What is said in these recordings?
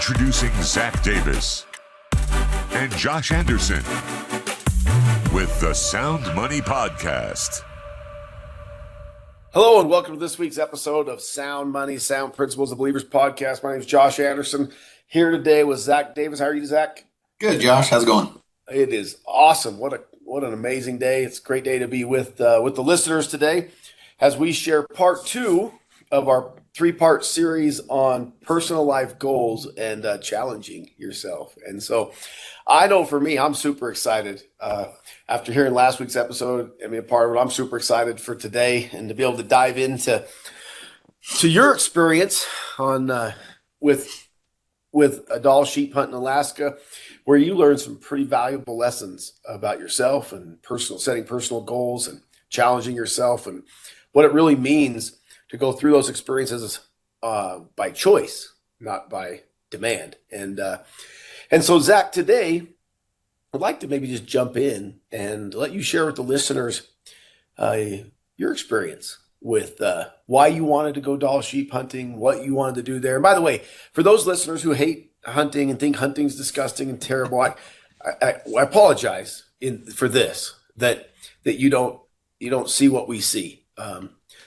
Introducing Zach Davis and Josh Anderson with the SoundMoney Podcast. Hello and welcome to this week's episode of SoundMoney, Sound Principles of Believers podcast. My name is Josh Anderson. Here today with Zach Davis. How are you, Zach? Good, Josh. How's it going? It is awesome. What an amazing day. It's a great day to be with the listeners today as we share part 2 of our 3-part series on personal life goals and challenging yourself. And so I know for me, I'm super excited. After hearing last week's episode and being a part of it, I'm super excited for today and to be able to dive into your experience on with a Dall sheep hunt in Alaska, where you learned some pretty valuable lessons about yourself and setting personal goals and challenging yourself and what it really means to go through those experiences by choice, not by demand. And so, Zach, today I'd like to maybe just jump in and let you share with the listeners your experience with why you wanted to go Dall sheep hunting, what you wanted to do there. And by the way, for those listeners who hate hunting and think hunting's disgusting and terrible, I apologize for this, that you don't see what we see.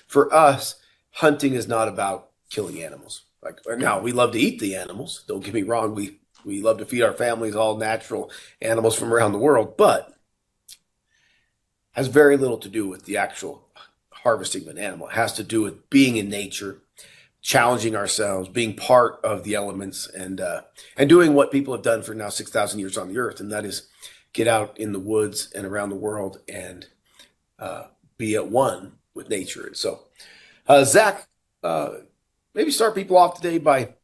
For us, hunting is not about killing animals. Like now, we love to eat the animals. Don't get me wrong. We love to feed our families all natural animals from around the world, but has very little to do with the actual harvesting of an animal. It has to do with being in nature, challenging ourselves, being part of the elements, and doing what people have done for now 6,000 years on the earth, and that is get out in the woods and around the world and be at one with nature. And so, Zach, maybe start people off today by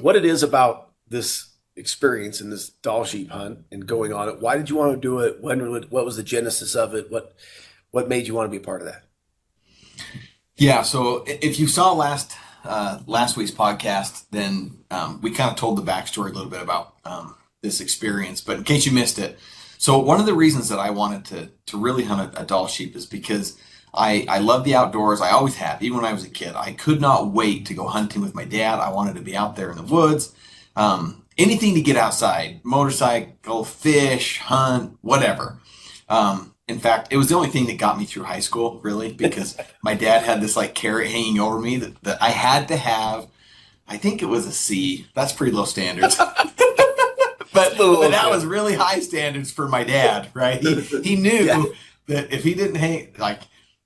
what it is about this experience in this Dall sheep hunt and going on it. Why did you want to do it? What was the genesis of it? What made you want to be a part of that? Yeah, so if you saw last week's podcast, then we kind of told the backstory a little bit about this experience. But in case you missed it, so one of the reasons that I wanted to really hunt a Dall sheep is because I love the outdoors. I always have, even when I was a kid. I could not wait to go hunting with my dad. I wanted to be out there in the woods. Anything to get outside, motorcycle, fish, hunt, whatever. In fact, it was the only thing that got me through high school, really, because my dad had this like carrot hanging over me that I had to have. I think it was a C. That's pretty low standards. but that was really high standards for my dad, right? He knew that if he didn't hang, like,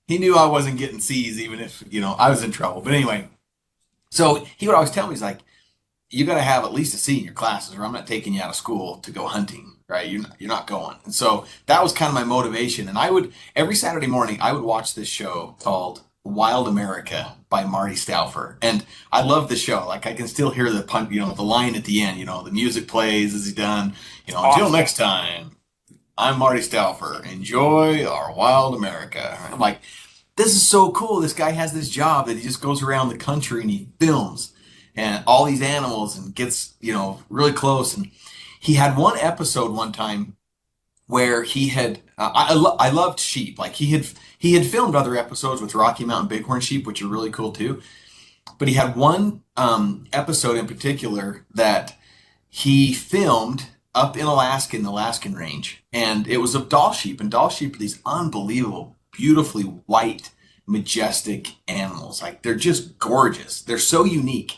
he knew I wasn't getting C's, even if, I was in trouble. But anyway, so he would always tell me, he's like, you got to have at least a C in your classes or I'm not taking you out of school to go hunting, right? You're not going. And so that was kind of my motivation. And every Saturday morning, I would watch this show called Wild America by Marty Stauffer. And I love the show. Like I can still hear the the line at the end, the music plays as he's done, until next time, I'm Marty Stauffer. Enjoy our Wild America. I'm like, this is so cool. This guy has this job that he just goes around the country and he films and all these animals and gets, really close. And he had one episode one time where he had, I loved sheep. Like he had filmed other episodes with Rocky Mountain Bighorn sheep, which are really cool too. But he had one episode in particular that he filmed up in Alaska, in the Alaskan range. And it was of Dall sheep. And Dall sheep are these unbelievable, beautifully white, majestic animals. Like they're just gorgeous. They're so unique.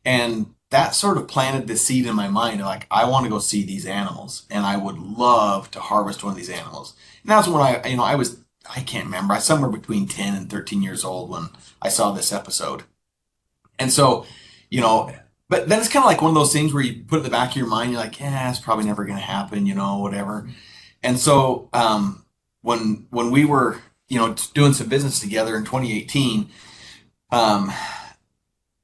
And that sort of planted the seed in my mind. Like, I want to go see these animals and I would love to harvest one of these animals. And that's when I can't remember. I was somewhere between 10 and 13 years old when I saw this episode. And so, but then it's kind of like one of those things where you put it in the back of your mind, you're like, yeah, it's probably never going to happen, whatever. And so, when we were, doing some business together in 2018,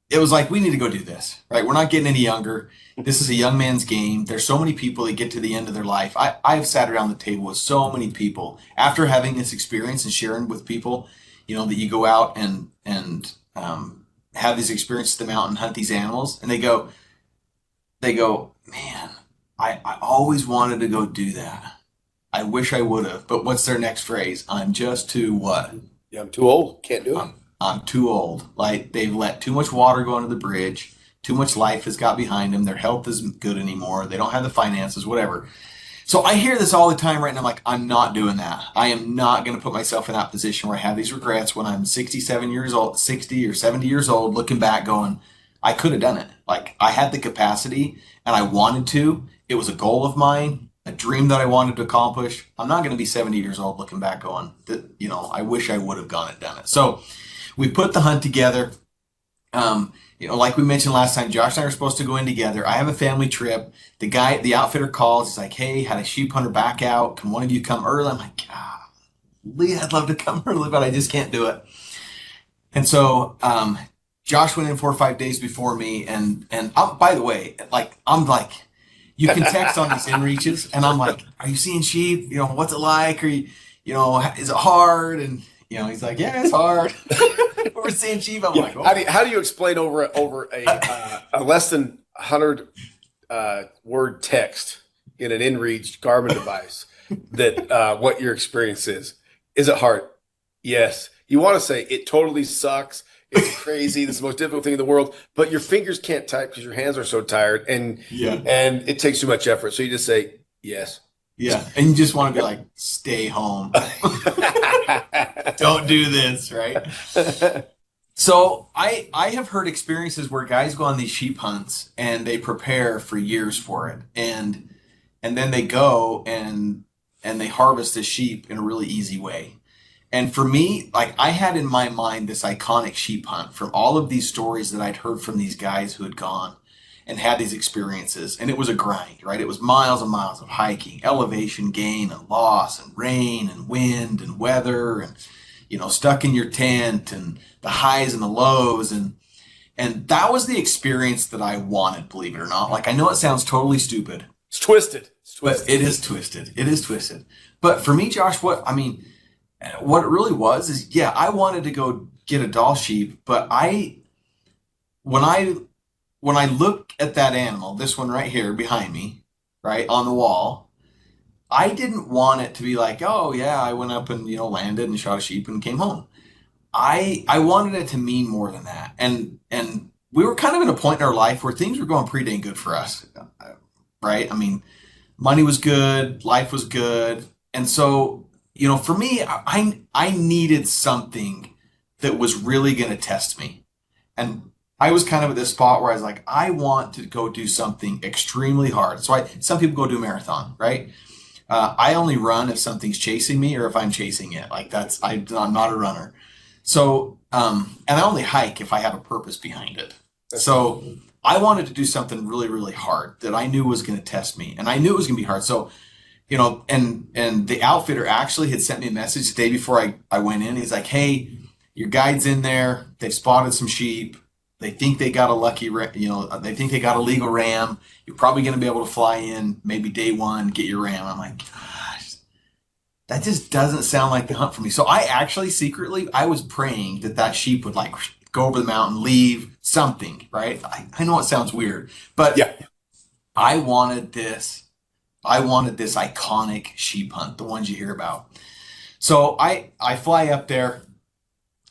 it was like, we need to go do this, right? We're not getting any younger. This is a young man's game. There's so many people that get to the end of their life. I've sat around the table with so many people after having this experience and sharing with people, that you go out and have these experiences at the mountain, hunt these animals. And they go, man, I always wanted to go do that. I wish I would have. But what's their next phrase? I'm just too what? Yeah, I'm too old. Can't do it. I'm too old. Like they've let too much water go under the bridge. Too much life has got behind them. Their health isn't good anymore. They don't have the finances, whatever. So I hear this all the time, right? And I'm like, I'm not doing that. I am not going to put myself in that position where I have these regrets when I'm 67 years old, 60 or 70 years old, looking back going, I could have done it. Like, I had the capacity and I wanted to. It was a goal of mine, a dream that I wanted to accomplish. I'm not going to be 70 years old looking back going, I wish I would have gone and done it. So we put the hunt together. Like we mentioned last time, Josh and I are supposed to go in together. I have a family trip. The outfitter calls. He's like, hey, had a sheep hunter back out. Can one of you come early? I'm like, Lee, I'd love to come early, but I just can't do it. And so Josh went in 4 or 5 days before me. And by the way, you can text on these inReaches. And I'm like, are you seeing sheep? What's it like? Are you, is it hard? And, he's like, yeah, it's hard. We're seeing sheep. I'm like, oh. How do you explain over a less than 100 word text in an inReach Garmin device that what your experience is? Is it hard? Yes. You want to say it totally sucks. It's crazy. This is the most difficult thing in the world. But your fingers can't type because your hands are so tired, and it takes too much effort. So you just say yes. Yeah, and you just want to be like, stay home. Don't do this, right? So I have heard experiences where guys go on these sheep hunts and they prepare for years for it, and then they go and they harvest the sheep in a really easy way. And for me, like, I had in my mind this iconic sheep hunt from all of these stories that I'd heard from these guys who had gone and had these experiences. And it was a grind, right? It was miles and miles of hiking, elevation gain and loss and rain and wind and weather and, stuck in your tent and the highs and the lows. And that was the experience that I wanted, believe it or not. Like, I know it sounds totally stupid. It's twisted. But it is twisted. It is twisted. But for me, Josh, what it really was is, I wanted to go get a Dall sheep, but when I look at that animal, this one right here behind me, right on the wall, I didn't want it to be like, oh yeah, I went up and, landed and shot a sheep and came home. I wanted it to mean more than that. And we were kind of in a point in our life where things were going pretty dang good for us, right? I mean, money was good, life was good. And so, for me, I needed something that was really going to test me. And I was kind of at this spot where I was like, I want to go do something extremely hard. So some people go do a marathon, right? I only run if something's chasing me or if I'm chasing it. Like, I'm not a runner. So, and I only hike if I have a purpose behind it. So I wanted to do something really, really hard that I knew was going to test me. And I knew it was going to be hard. So, and the outfitter actually had sent me a message the day before I went in. He's like, hey, your guide's in there. They've spotted some sheep. They think they got they think they got a legal ram. You're probably going to be able to fly in maybe day one, get your ram. I'm like, gosh, that just doesn't sound like the hunt for me. So I actually secretly, I was praying that sheep would like go over the mountain, leave something, right? I know it sounds weird, but I wanted this iconic sheep hunt, the ones you hear about. So I fly up there.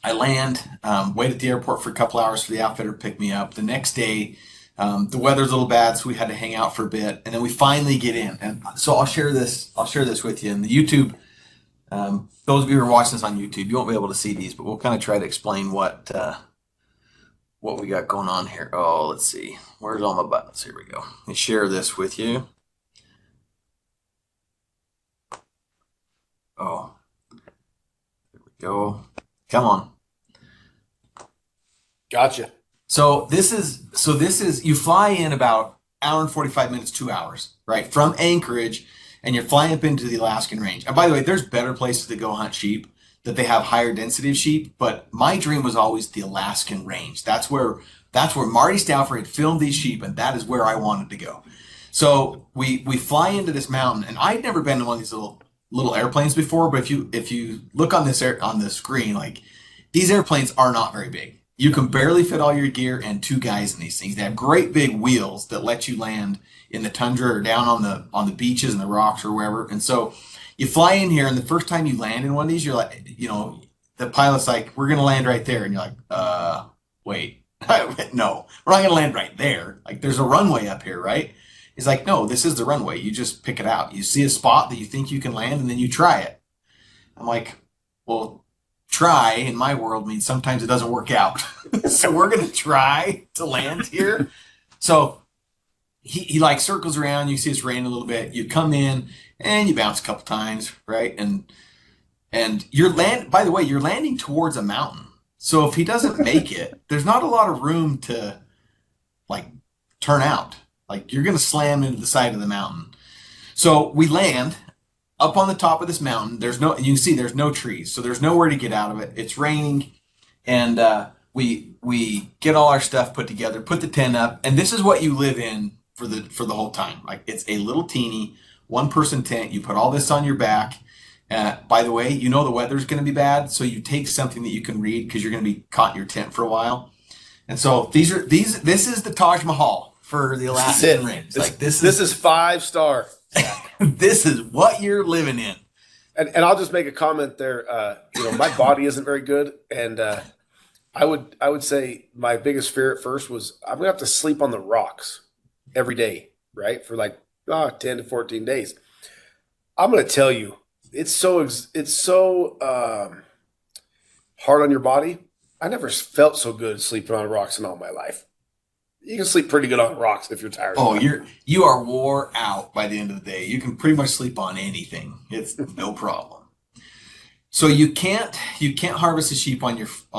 I land, wait at the airport for a couple hours for the outfitter to pick me up. The next day, the weather's a little bad, so we had to hang out for a bit, and then we finally get in. And so I'll share this with you. And the YouTube, those of you who are watching this on YouTube, you won't be able to see these, but we'll kind of try to explain what we got going on here. Oh, let's see. Where's all my buttons? Here we go. Let me share this with you. Oh, there we go. Come on. Gotcha. So this is you fly in about hour and 45 minutes, 2 hours, right? From Anchorage, and you're flying up into the Alaskan range. And by the way, there's better places to go hunt sheep that they have higher density of sheep, but my dream was always the Alaskan range. That's where Marty Stauffer had filmed these sheep, and that is where I wanted to go. So we fly into this mountain, and I'd never been in one of these little airplanes before, but if you look on the screen, like, these airplanes are not very big. You can barely fit all your gear and two guys in these things. They have great big wheels that let you land in the tundra or down on the beaches and the rocks or wherever. And so you fly in here, and the first time you land in one of these, you're like, the pilot's like, we're gonna land right there, and you're like, wait, I went, no, we're not going to land right there. Like, there's a runway up here, right? He's like, no, this is the runway. You just pick it out. You see a spot that you think you can land, and then you try it. I'm like, well, try in my world means sometimes it doesn't work out. So we're going to try to land here. So he like circles around. You see it's raining a little bit. You come in and you bounce a couple times, right? And by the way, you're landing towards a mountain. So if he doesn't make it, there's not a lot of room to like turn out. Like, you're going to slam into the side of the mountain. So we land up on the top of this mountain. You can see there's no trees. So there's nowhere to get out of it. It's raining. And we get all our stuff put together, put the tent up. And this is what you live in for the whole time. Like, it's a little teeny 1-person tent. You put all this on your back. By the way, you know the weather's going to be bad, so you take something that you can read because you're going to be caught in your tent for a while. And so this is the Taj Mahal for the Alaskan Range. Like, this is 5-star. This is what you're living in. And I'll just make a comment there. My body isn't very good, and I would say my biggest fear at first was I'm gonna have to sleep on the rocks every day, right, for like 10 to 14 days. I'm gonna tell you, it's so hard on your body. I never felt so good sleeping on rocks in all my life. You can sleep pretty good on rocks if you're tired. Oh, you are wore out by the end of the day. You can pretty much sleep on anything. It's no problem. So you can't harvest the sheep on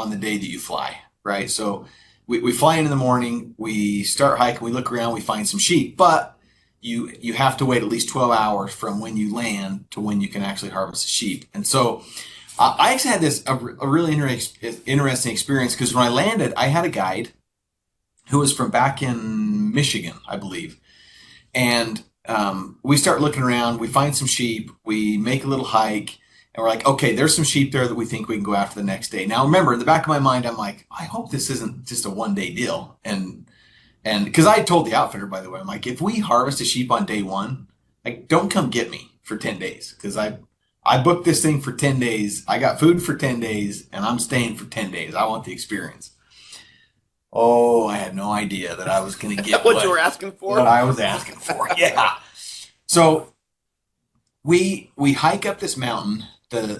the day that you fly, right? So we fly in the morning, we start hiking, we look around, we find some sheep, but you have to wait at least 12 hours from when you land to when you can actually harvest a sheep. And so I actually had a really interesting experience, because when I landed, I had a guide who was from back in Michigan, I believe. And we start looking around, we find some sheep, we make a little hike, and we're like, okay, there's some sheep there that we think we can go after the next day. Now, remember, in the back of my mind, I'm like, I hope this isn't just a one-day deal. And because I told the outfitter, by the way, I'm like, if we harvest a sheep on day 1, like, don't come get me for 10 days. Because I booked this thing for 10 days. I got food for 10 days, and I'm staying for 10 days. I want the experience. Oh, I had no idea that I was going to get what you were asking for? What I was asking for, yeah. So we hike up this mountain.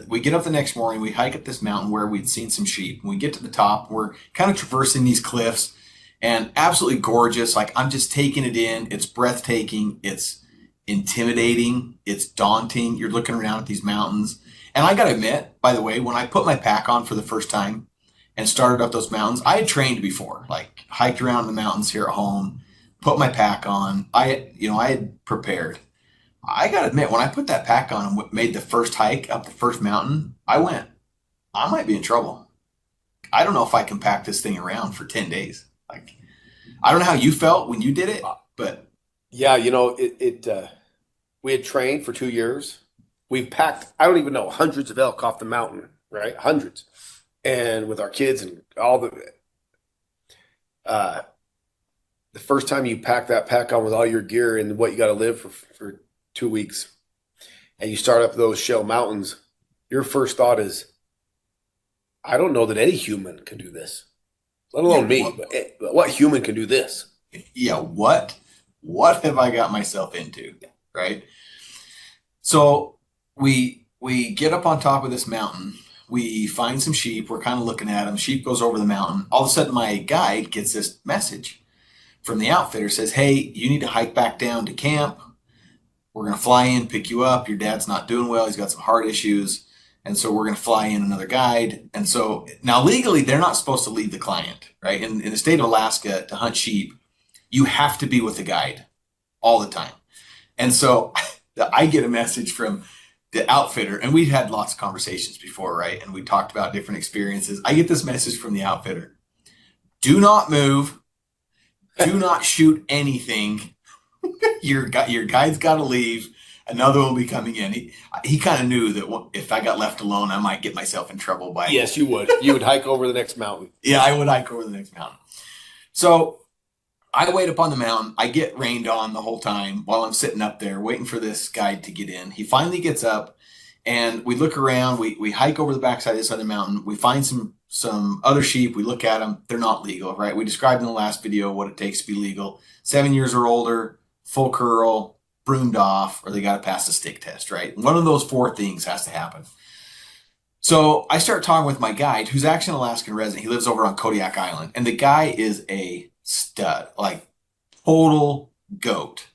We get up the next morning. We hike up this mountain where we'd seen some sheep. When we get to the top, we're kind of traversing these cliffs, and absolutely gorgeous. Like, I'm just taking it in. It's breathtaking. It's intimidating. It's daunting. You're looking around at these mountains. And I got to admit, by the way, when I put my pack on for the first time and started up those mountains, I had trained before, like hiked around the mountains here at home, put my pack on. I had prepared. I got to admit, when I put that pack on and made the first hike up the first mountain, I might be in trouble. I don't know if I can pack this thing around for 10 days. Like, I don't know how you felt when you did it, but yeah, we had trained for 2 years. We've packed, I don't even know, hundreds of elk off the mountain, right? Hundreds. And with our kids and all the first time you pack that pack on with all your gear and what you got to live for 2 weeks, and you start up those shell mountains, your first thought is, I don't know that any human can do this, let alone me. But what human can do this? Yeah, what have I got myself into, right? So we get up on top of this mountain. We find some sheep. We're kind of looking at them. Sheep goes over the mountain. All of a sudden, my guide gets this message from the outfitter. Says, hey, you need to hike back down to camp. We're going to fly in, pick you up. Your dad's not doing well. He's got some heart issues. And so we're going to fly in another guide. And so now legally, they're not supposed to leave the client, right? In the state of Alaska, to hunt sheep, you have to be with the guide all the time. And so I get a message from the outfitter, and we've had lots of conversations before, right? And we talked about different experiences. I get this message from the outfitter. Do not move. Do not shoot anything. Your guide's got to leave. Another will be coming in. He kind of knew that if I got left alone, I might get myself in trouble by. Yes, you would. You would hike over the next mountain. Yeah, I would hike over the next mountain. So I wait up on the mountain. I get rained on the whole time while I'm sitting up there waiting for this guide to get in. He finally gets up, and we look around. We hike over the backside of this other mountain. We find some some other sheep. We look at them. They're not legal, right? We described in the last video what it takes to be legal. 7 years or older, full curl, broomed off, or they got to pass the stick test, right? One of those 4 things has to happen. So I start talking with my guide, who's actually an Alaskan resident. He lives over on Kodiak Island. And the guy is a stud, like total goat.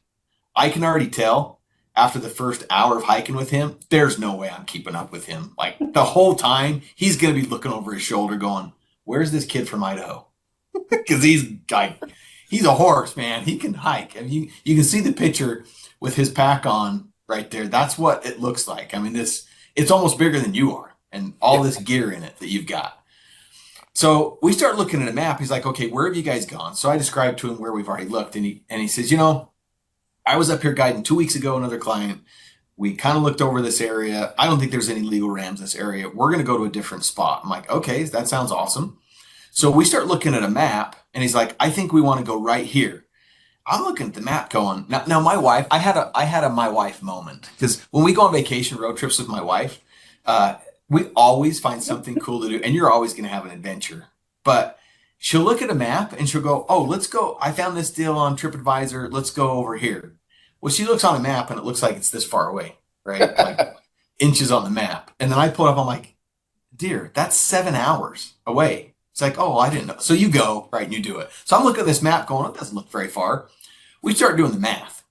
I can already tell after the first hour of hiking with him, there's no way I'm keeping up with him. Like the whole time, he's going to be looking over his shoulder going, where's this kid from Idaho? Because he's a horse, man. He can hike. I mean, you can see the picture with his pack on right there. That's what it looks like. I mean, it's almost bigger than you are and all this gear in it that you've got. So we start looking at a map. He's like, okay, where have you guys gone? So I described to him where we've already looked. And he says, I was up here guiding 2 weeks ago, another client. We kind of looked over this area. I don't think there's any legal rams in this area. We're going to go to a different spot. I'm like, okay, that sounds awesome. So we start looking at a map and he's like, I think we want to go right here. I'm looking at the map going, now my wife, I had a my wife moment, because when we go on vacation road trips with my wife, we always find something cool to do, and you're always going to have an adventure. But she'll look at a map and she'll go, oh, let's go. I found this deal on TripAdvisor. Let's go over here. Well, she looks on a map and it looks like it's this far away, right? Like inches on the map. And then I pull it up. I'm like, dear, that's 7 hours away. It's like, oh, I didn't know. So you go, right, and you do it. So I'm looking at this map going, it doesn't look very far. We start doing the math.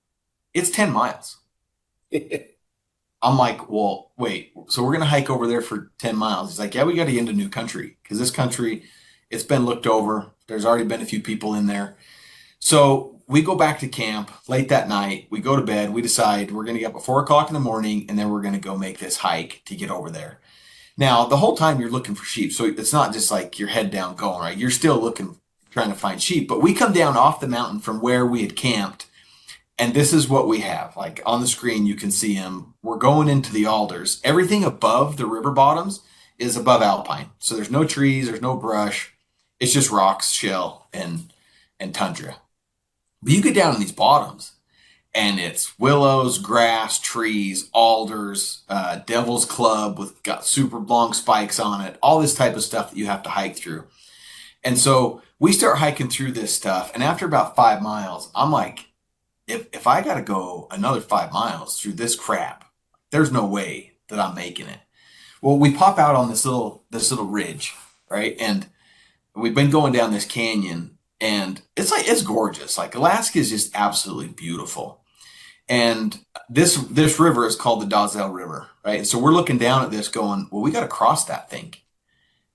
It's 10 miles. I'm like, well, wait, so we're going to hike over there for 10 miles. He's like, yeah, we got to get into new country, because this country, it's been looked over. There's already been a few people in there. So we go back to camp late that night. We go to bed. We decide we're going to get up at 4 o'clock in the morning, and then we're going to go make this hike to get over there. Now, the whole time you're looking for sheep. So it's not just like your head down going, right? You're still looking, trying to find sheep. But we come down off the mountain from where we had camped, and this is what we have. Like on the screen, you can see them. We're going into the alders. Everything above the river bottoms is above alpine. So there's no trees, there's no brush. It's just rocks, shell, and tundra. But you get down in these bottoms, and it's willows, grass, trees, alders, devil's club with got super long spikes on it, all this type of stuff that you have to hike through. And so we start hiking through this stuff, and after about 5 miles, I'm like, if I got to go another 5 miles through this crap, there's no way that I'm making it. Well, we pop out on this little ridge, right? And we've been going down this canyon, and it's gorgeous. Like Alaska is just absolutely beautiful. And this river is called the Dall River, right? And so we're looking down at this going, well, we got to cross that thing.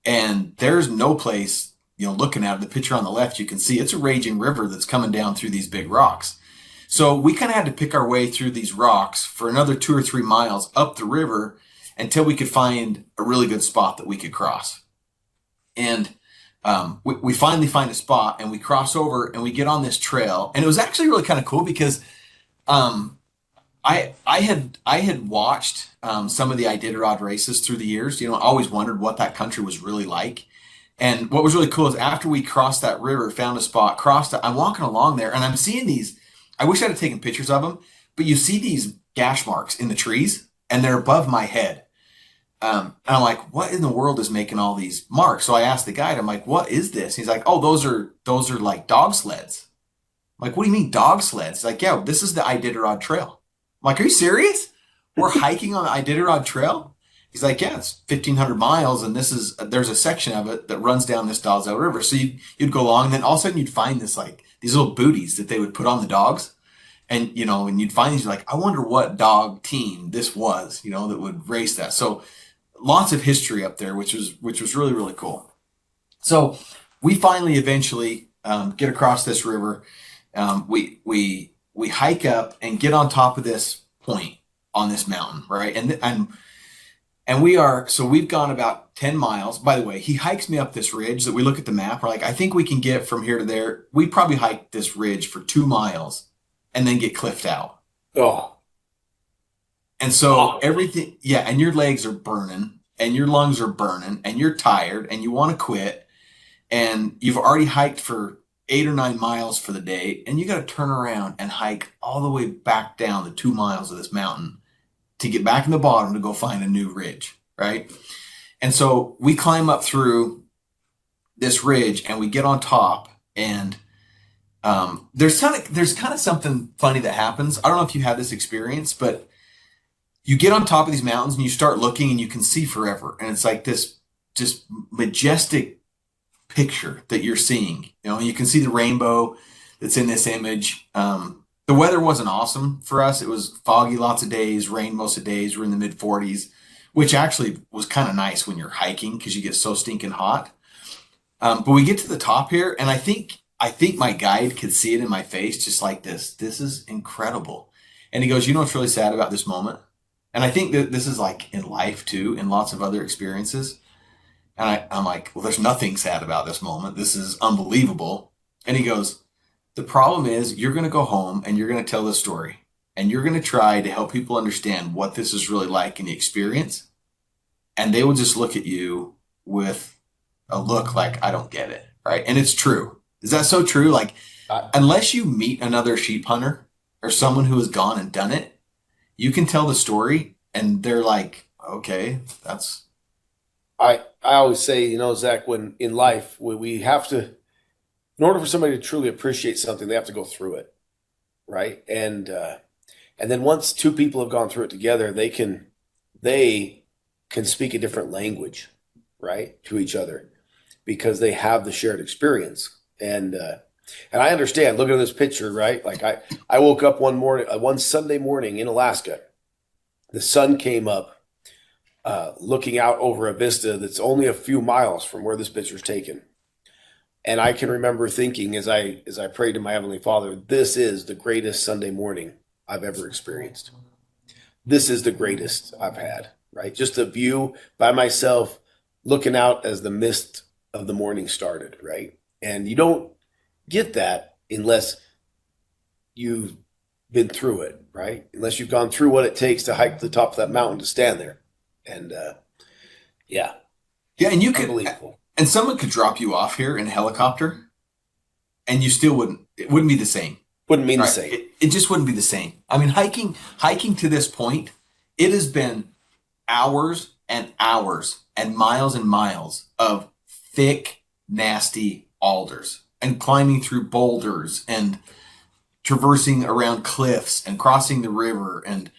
And there's no place, looking at it, the picture on the left, you can see it's a raging river that's coming down through these big rocks. So we kind of had to pick our way through these rocks for another 2 or 3 miles up the river until we could find a really good spot that we could cross. And we finally find a spot, and we cross over and we get on this trail. And it was actually really kind of cool because I had watched some of the Iditarod races through the years. I always wondered what that country was really like. And what was really cool is after we crossed that river, found a spot, crossed it, I'm walking along there and I'm seeing these. I wish I had taken pictures of them, but you see these gash marks in the trees and they're above my head. And I'm like, what in the world is making all these marks? So I asked the guide, I'm like, what is this? He's like, oh, those are like dog sleds. I'm like, what do you mean dog sleds? He's like, yeah, this is the Iditarod Trail. I'm like, are you serious? We're hiking on the Iditarod Trail? He's like, yeah, it's 1,500 miles, and there's a section of it that runs down this Dall River. So you'd go along, and then all of a sudden you'd find these little booties that they would put on the dogs. And, and you'd find these, like, I wonder what dog team this was, that would race that. So lots of history up there, which was really, really cool. So we finally eventually get across this river. We hike up and get on top of this point on this mountain, right? And we've gone about 10 miles. By the way, he hikes me up this ridge that we look at the map. We're like, I think we can get from here to there. We probably hike this ridge for 2 miles and then get cliffed out. Oh. And so everything, yeah, and your legs are burning and your lungs are burning and you're tired and you want to quit. And you've already hiked for 8 or 9 miles for the day. And you got to turn around and hike all the way back down the 2 miles of this mountain to get back in the bottom to go find a new ridge, right? And so we climb up through this ridge, and we get on top, and there's kind of something funny that happens. I don't know if you had this experience, but you get on top of these mountains and you start looking and you can see forever, and it's like this just majestic picture that you're seeing. You can see the rainbow that's in this image. The weather wasn't awesome for us. It was foggy lots of days, rain most of the days. We're in the mid 40s, which actually was kind of nice when you're hiking because you get so stinking hot. But we get to the top here, and I think my guide could see it in my face, just like this. This is incredible. And he goes, you know what's really sad about this moment? And I think that this is like in life too, in lots of other experiences. And I'm like, well, there's nothing sad about this moment. This is unbelievable. And he goes, the problem is you're going to go home and you're going to tell this story, and you're going to try to help people understand what this is really like in the experience. And they will just look at you with a look like, I don't get it. Right. And it's true. Is that so true? Like, unless you meet another sheep hunter or someone who has gone and done it, you can tell the story and they're like, okay, that's. I always say, Zach, when in life, we have to, in order for somebody to truly appreciate something, they have to go through it. Right. And then once two people have gone through it together, they can speak a different language, right, to each other because they have the shared experience. And I understand looking at this picture, right? Like I woke up one Sunday morning in Alaska. The sun came up, looking out over a vista that's only a few miles from where this picture's taken. And I can remember thinking as I prayed to my Heavenly Father, this is the greatest Sunday morning I've ever experienced. This is the greatest I've had, right? Just a view by myself looking out as the mist of the morning started, right? And you don't get that unless you've been through it, right? Unless you've gone through what it takes to hike to the top of that mountain to stand there. And yeah, and you could, unbelievable. And someone could drop you off here in a helicopter, and you still it wouldn't be the same. Wouldn't mean the same. It just wouldn't be the same. I mean, hiking to this point, it has been hours and hours and miles of thick, nasty alders and climbing through boulders and traversing around cliffs and crossing the river. And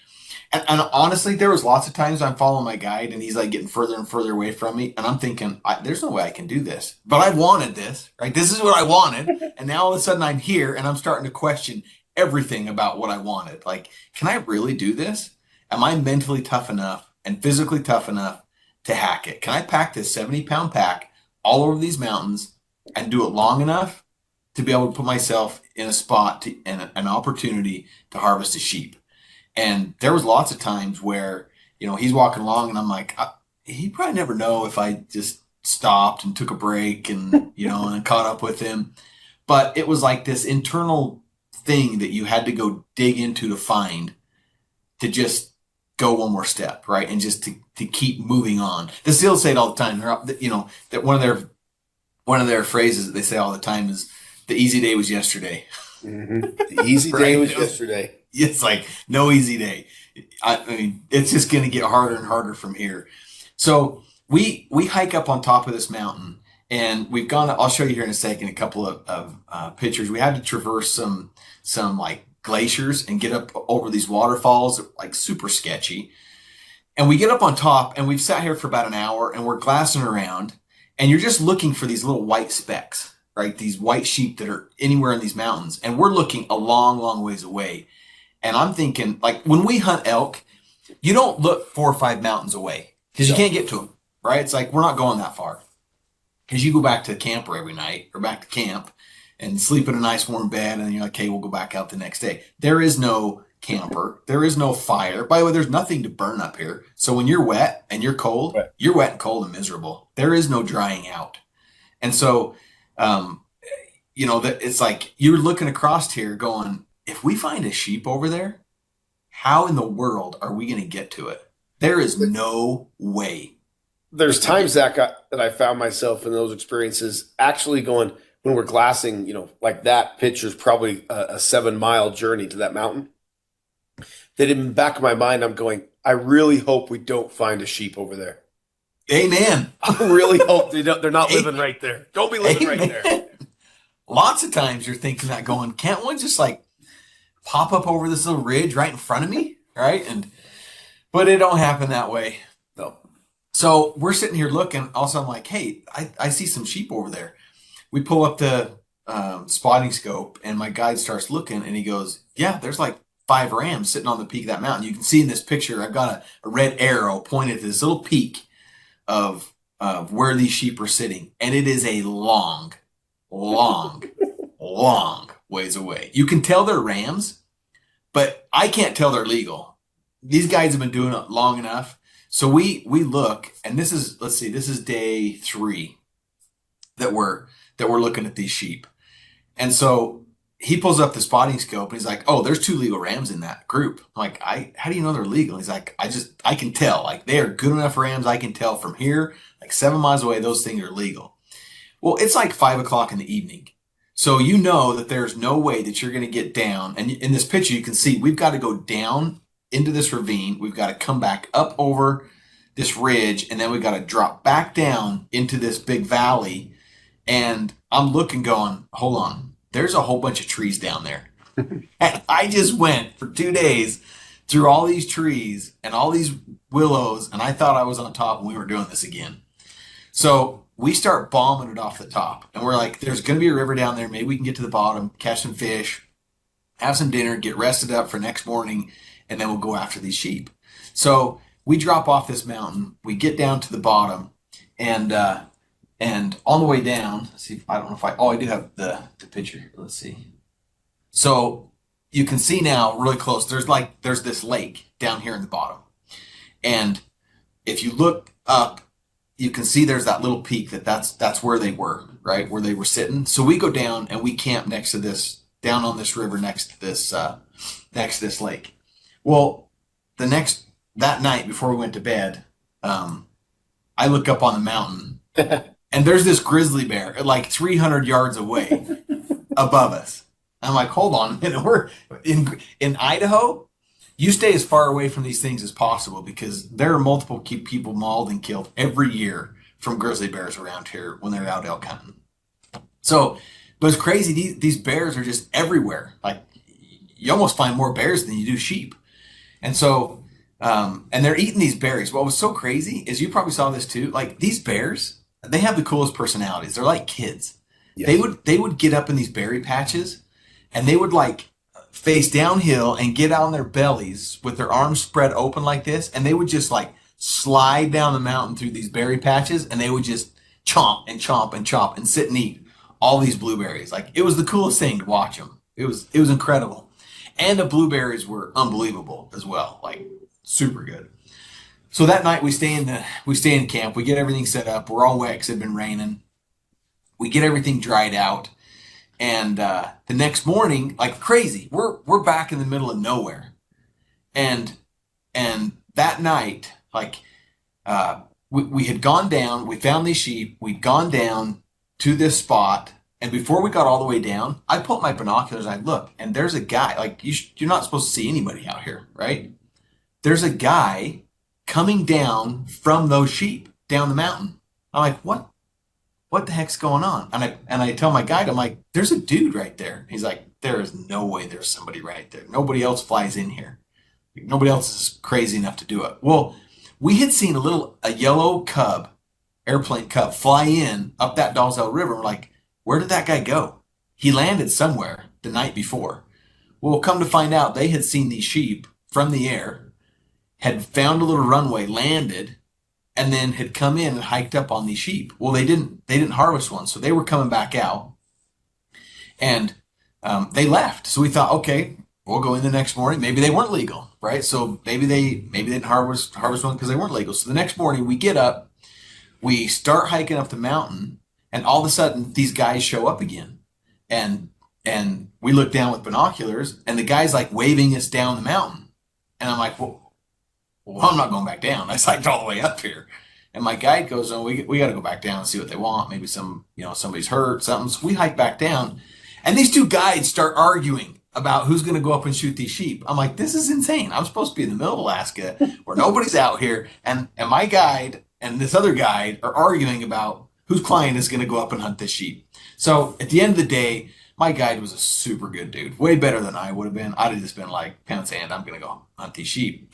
honestly, there was lots of times I'm following my guide and he's like getting further and further away from me. And I'm thinking, there's no way I can do this, but I wanted this, right? This is what I wanted. And now all of a sudden I'm here and I'm starting to question everything about what I wanted. Like, can I really do this? Am I mentally tough enough and physically tough enough to hack it? Can I pack this 70-pound pack all over these mountains and do it long enough to be able to put myself in a spot and an opportunity to harvest a sheep? And there was lots of times where, he's walking along and I'm like, he'd probably never know if I just stopped and took a break and, and caught up with him. But it was like this internal thing that you had to go dig into to find, to just go one more step, right? And just to keep moving on. The SEALs say it all the time. That one of their phrases that they say all the time is, the easy day was yesterday. Mm-hmm. The easy day was yesterday. It's like no easy day. I mean, it's just going to get harder and harder from here. So we hike up on top of this mountain, and we've gone. I'll show you here in a second a couple of pictures. We had to traverse some like glaciers and get up over these waterfalls, like super sketchy. And we get up on top, and we've sat here for about an hour, and we're glassing around, and you're just looking for these little white specks, right? These white sheep that are anywhere in these mountains, and we're looking a long, long ways away. And I'm thinking, like, when we hunt elk, you don't look 4 or 5 mountains away because you can't get to them, right? It's like, we're not going that far. Because you go back to the camper every night or back to camp and sleep in a nice warm bed, and you're like, okay, we'll go back out the next day. There is no camper. There is no fire. By the way, there's nothing to burn up here. So when you're wet and you're cold, right, you're wet and cold and miserable. There is no drying out. And so, that it's like you're looking across here going, if we find a sheep over there, how in the world are we going to get to it? There is no way. There's times, Zach, that I found myself in those experiences actually going, when we're glassing, like that picture's probably a 7-mile journey to that mountain. That in the back of my mind, I'm going, I really hope we don't find a sheep over there. Amen. I really hope they're not living right there. Don't be living right there. Lots of times you're thinking that going, can't one just like pop up over this little ridge right in front of me? Right. But it don't happen that way. No. So we're sitting here looking. Also, I'm like, hey, I see some sheep over there. We pull up the spotting scope, and my guide starts looking, and he goes, yeah, there's like 5 rams sitting on the peak of that mountain. You can see in this picture, I've got a red arrow pointed to this little peak of where these sheep are sitting. And it is a long ways away. You can tell they're rams, but I can't tell they're legal. These guys have been doing it long enough. So we look, and this is, let's see, this is day 3 that we're looking at these sheep. And so he pulls up the spotting scope and he's like, oh, there's 2 legal rams in that group. I'm like, how do you know they're legal? He's like, I can tell, like they are good enough rams. I can tell from here, like 7 miles away, those things are legal. Well, it's like 5 o'clock in the evening. So you know that there's no way that you're going to get down. And in this picture, you can see we've got to go down into this ravine. We've got to come back up over this ridge, and then we've got to drop back down into this big valley. And I'm looking going, hold on, there's a whole bunch of trees down there. And I just went for 2 days through all these trees and all these willows, and I thought I was on top and we were doing this again. So we start bombing it off the top, and we're like, there's going to be a river down there. Maybe we can get to the bottom, catch some fish, have some dinner, get rested up for next morning, and then we'll go after these sheep. So we drop off this mountain, we get down to the bottom, and on the way down, let's see, I don't know if I do have the picture. Let's see. So you can see now really close, there's this lake down here in the bottom. And if you look up, you can see there's that little peak that's where they were, right? Where they were sitting. So we go down and we camp next to this, down on this river next to this lake. Well, that night before we went to bed, I look up on the mountain and there's this grizzly bear at like 300 yards away above us. I'm like, hold on a minute. We're in Idaho. You stay as far away from these things as possible because there are multiple people mauled and killed every year from grizzly bears around here when they're out elk hunting. So, but it's crazy. These bears are just everywhere. Like you almost find more bears than you do sheep. And so, and they're eating these berries. What was so crazy is you probably saw this too. Like these bears, they have the coolest personalities. They're like kids. Yes. They would get up in these berry patches and they would like face downhill and get out on their bellies with their arms spread open like this. And they would just like slide down the mountain through these berry patches and they would just chomp and chomp and chomp and sit and eat all these blueberries. Like it was the coolest thing to watch them. It was incredible. And the blueberries were unbelievable as well. Like super good. So that night we stay in camp. We get everything set up. We're all wet because it had been raining. We get everything dried out. And the next morning, like crazy, we're back in the middle of nowhere. And that night, like we had gone down, we found these sheep, we'd gone down to this spot, and before we got all the way down, I put my binoculars, I look, and there's a guy, like you're not supposed to see anybody out here, right? There's a guy coming down from those sheep down the mountain. I'm like, what the heck's going on? And I tell my guide, I'm like, there's a dude right there. He's like, there is no way there's somebody right there. Nobody else flies in here. Nobody else is crazy enough to do it. Well, we had seen a yellow airplane cub fly in up that Dall River. We're like, where did that guy go? He landed somewhere the night before. Well, come to find out, they had seen these sheep from the air, had found a little runway, landed, and then had come in and hiked up on these sheep. Well, they didn't harvest one, so they were coming back out, and they left. So we thought, okay, we'll go in the next morning. Maybe they weren't legal, right? So maybe they didn't harvest one because they weren't legal. So the next morning we get up, we start hiking up the mountain, and all of a sudden these guys show up again, and we look down with binoculars, and the guy's like waving us down the mountain, and I'm like, well, I'm not going back down. I hiked all the way up here. And my guide goes, oh, we got to go back down and see what they want. Maybe somebody's hurt, something. So we hike back down. And these two guides start arguing about who's going to go up and shoot these sheep. I'm like, this is insane. I'm supposed to be in the middle of Alaska where nobody's out here. And my guide and this other guide are arguing about whose client is going to go up and hunt this sheep. So at the end of the day, my guide was a super good dude, way better than I would have been. I'd have just been like, pound sand, I'm going to go hunt these sheep.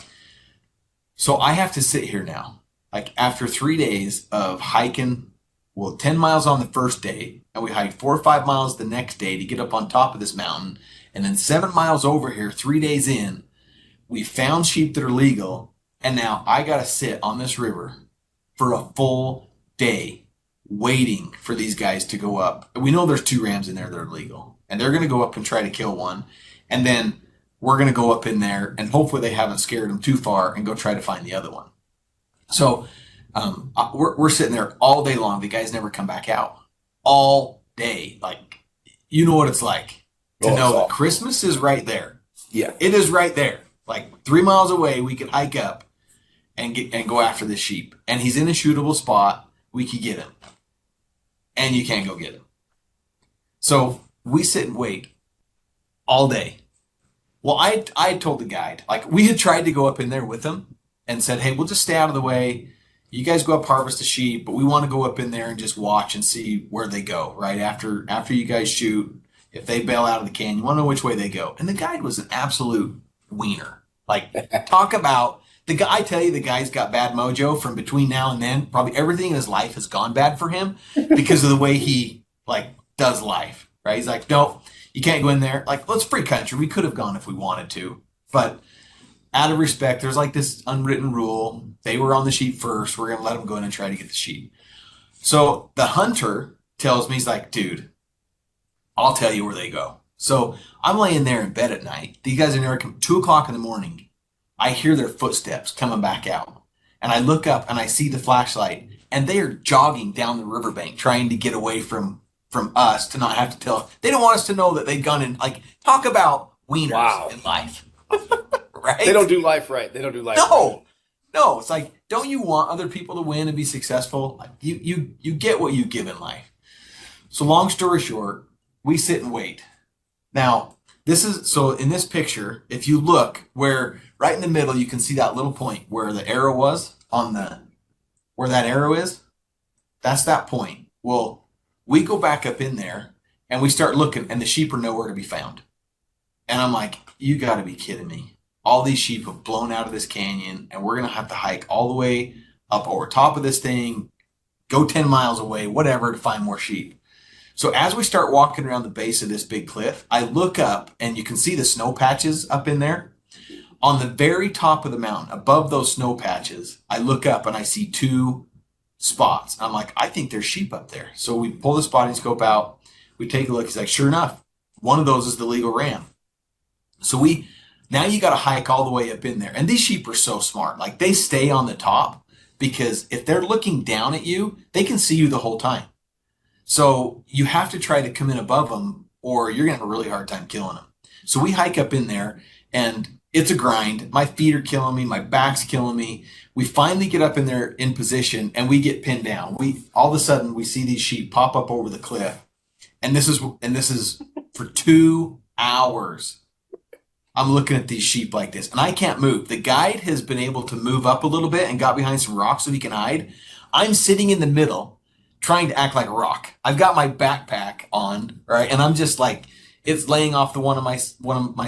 So I have to sit here now, like after 3 days of hiking, 10 miles on the first day, and we hiked 4 or 5 miles the next day to get up on top of this mountain, and then 7 miles over here, 3 days in, we found sheep that are legal, and now I got to sit on this river for a full day waiting for these guys to go up. We know there's 2 rams in there that are legal, and they're going to go up and try to kill one, and then we're going to go up in there, and hopefully they haven't scared them too far and go try to find the other one. So we're sitting there all day long. The guys never come back out. All day. Like, you know what it's like to know that Christmas is right there. Yeah. It is right there. Like 3 miles away, we could hike up and go after this sheep. And he's in a shootable spot. We could get him. And you can't go get him. So we sit and wait all day. Well, I had told the guide, like, we had tried to go up in there with him and said, hey, we'll just stay out of the way. You guys go up, harvest the sheep, but we want to go up in there and just watch and see where they go, right? After you guys shoot, if they bail out of the canyon, you want to know which way they go. And the guide was an absolute wiener. Like, talk about the guy. I tell you, the guy's got bad mojo from between now and then. Probably everything in his life has gone bad for him because of the way he, like, does life, right? He's like, no, you can't go in there. Like, well, it's free country. We could have gone if we wanted to, but out of respect, there's like this unwritten rule. They were on the sheep first. We're going to let them go in and try to get the sheep. So the hunter tells me, he's like, dude, I'll tell you where they go. So I'm laying there in bed at night. These guys are near 2 o'clock in the morning. I hear their footsteps coming back out. And I look up and I see the flashlight. And they are jogging down the riverbank trying to get away from us to not have to tell. They don't want us to know that they've gone in. Like, talk about wieners in life. Right? They don't do life right. No, it's like, don't you want other people to win and be successful? Like, you get what you give in life. So long story short, we sit and wait. Now, so in this picture, if you look where right in the middle, you can see that little point where the arrow was where that arrow is. That's that point. Well, we go back up in there and we start looking and the sheep are nowhere to be found. And I'm like, you got to be kidding me. All these sheep have blown out of this canyon and we're going to have to hike all the way up over top of this thing, go 10 miles away, whatever, to find more sheep. So as we start walking around the base of this big cliff, I look up and you can see the snow patches up in there. On the very top of the mountain, above those snow patches, I look up and I see 2 spots. I'm like, I think there's sheep up there. So we pull the spotting scope out. We take a look. He's like, sure enough, one of those is the legal ram. So now you got to hike all the way up in there. And these sheep are so smart. Like, they stay on the top because if they're looking down at you, they can see you the whole time. So you have to try to come in above them or you're going to have a really hard time killing them. So we hike up in there and it's a grind. My feet are killing me. My back's killing me. We finally get up in there in position and we get pinned down. All of a sudden we see these sheep pop up over the cliff. And this is for 2 hours. I'm looking at these sheep like this and I can't move. The guide has been able to move up a little bit and got behind some rocks so he can hide. I'm sitting in the middle trying to act like a rock. I've got my backpack on, right? And I'm just like, it's laying off one of my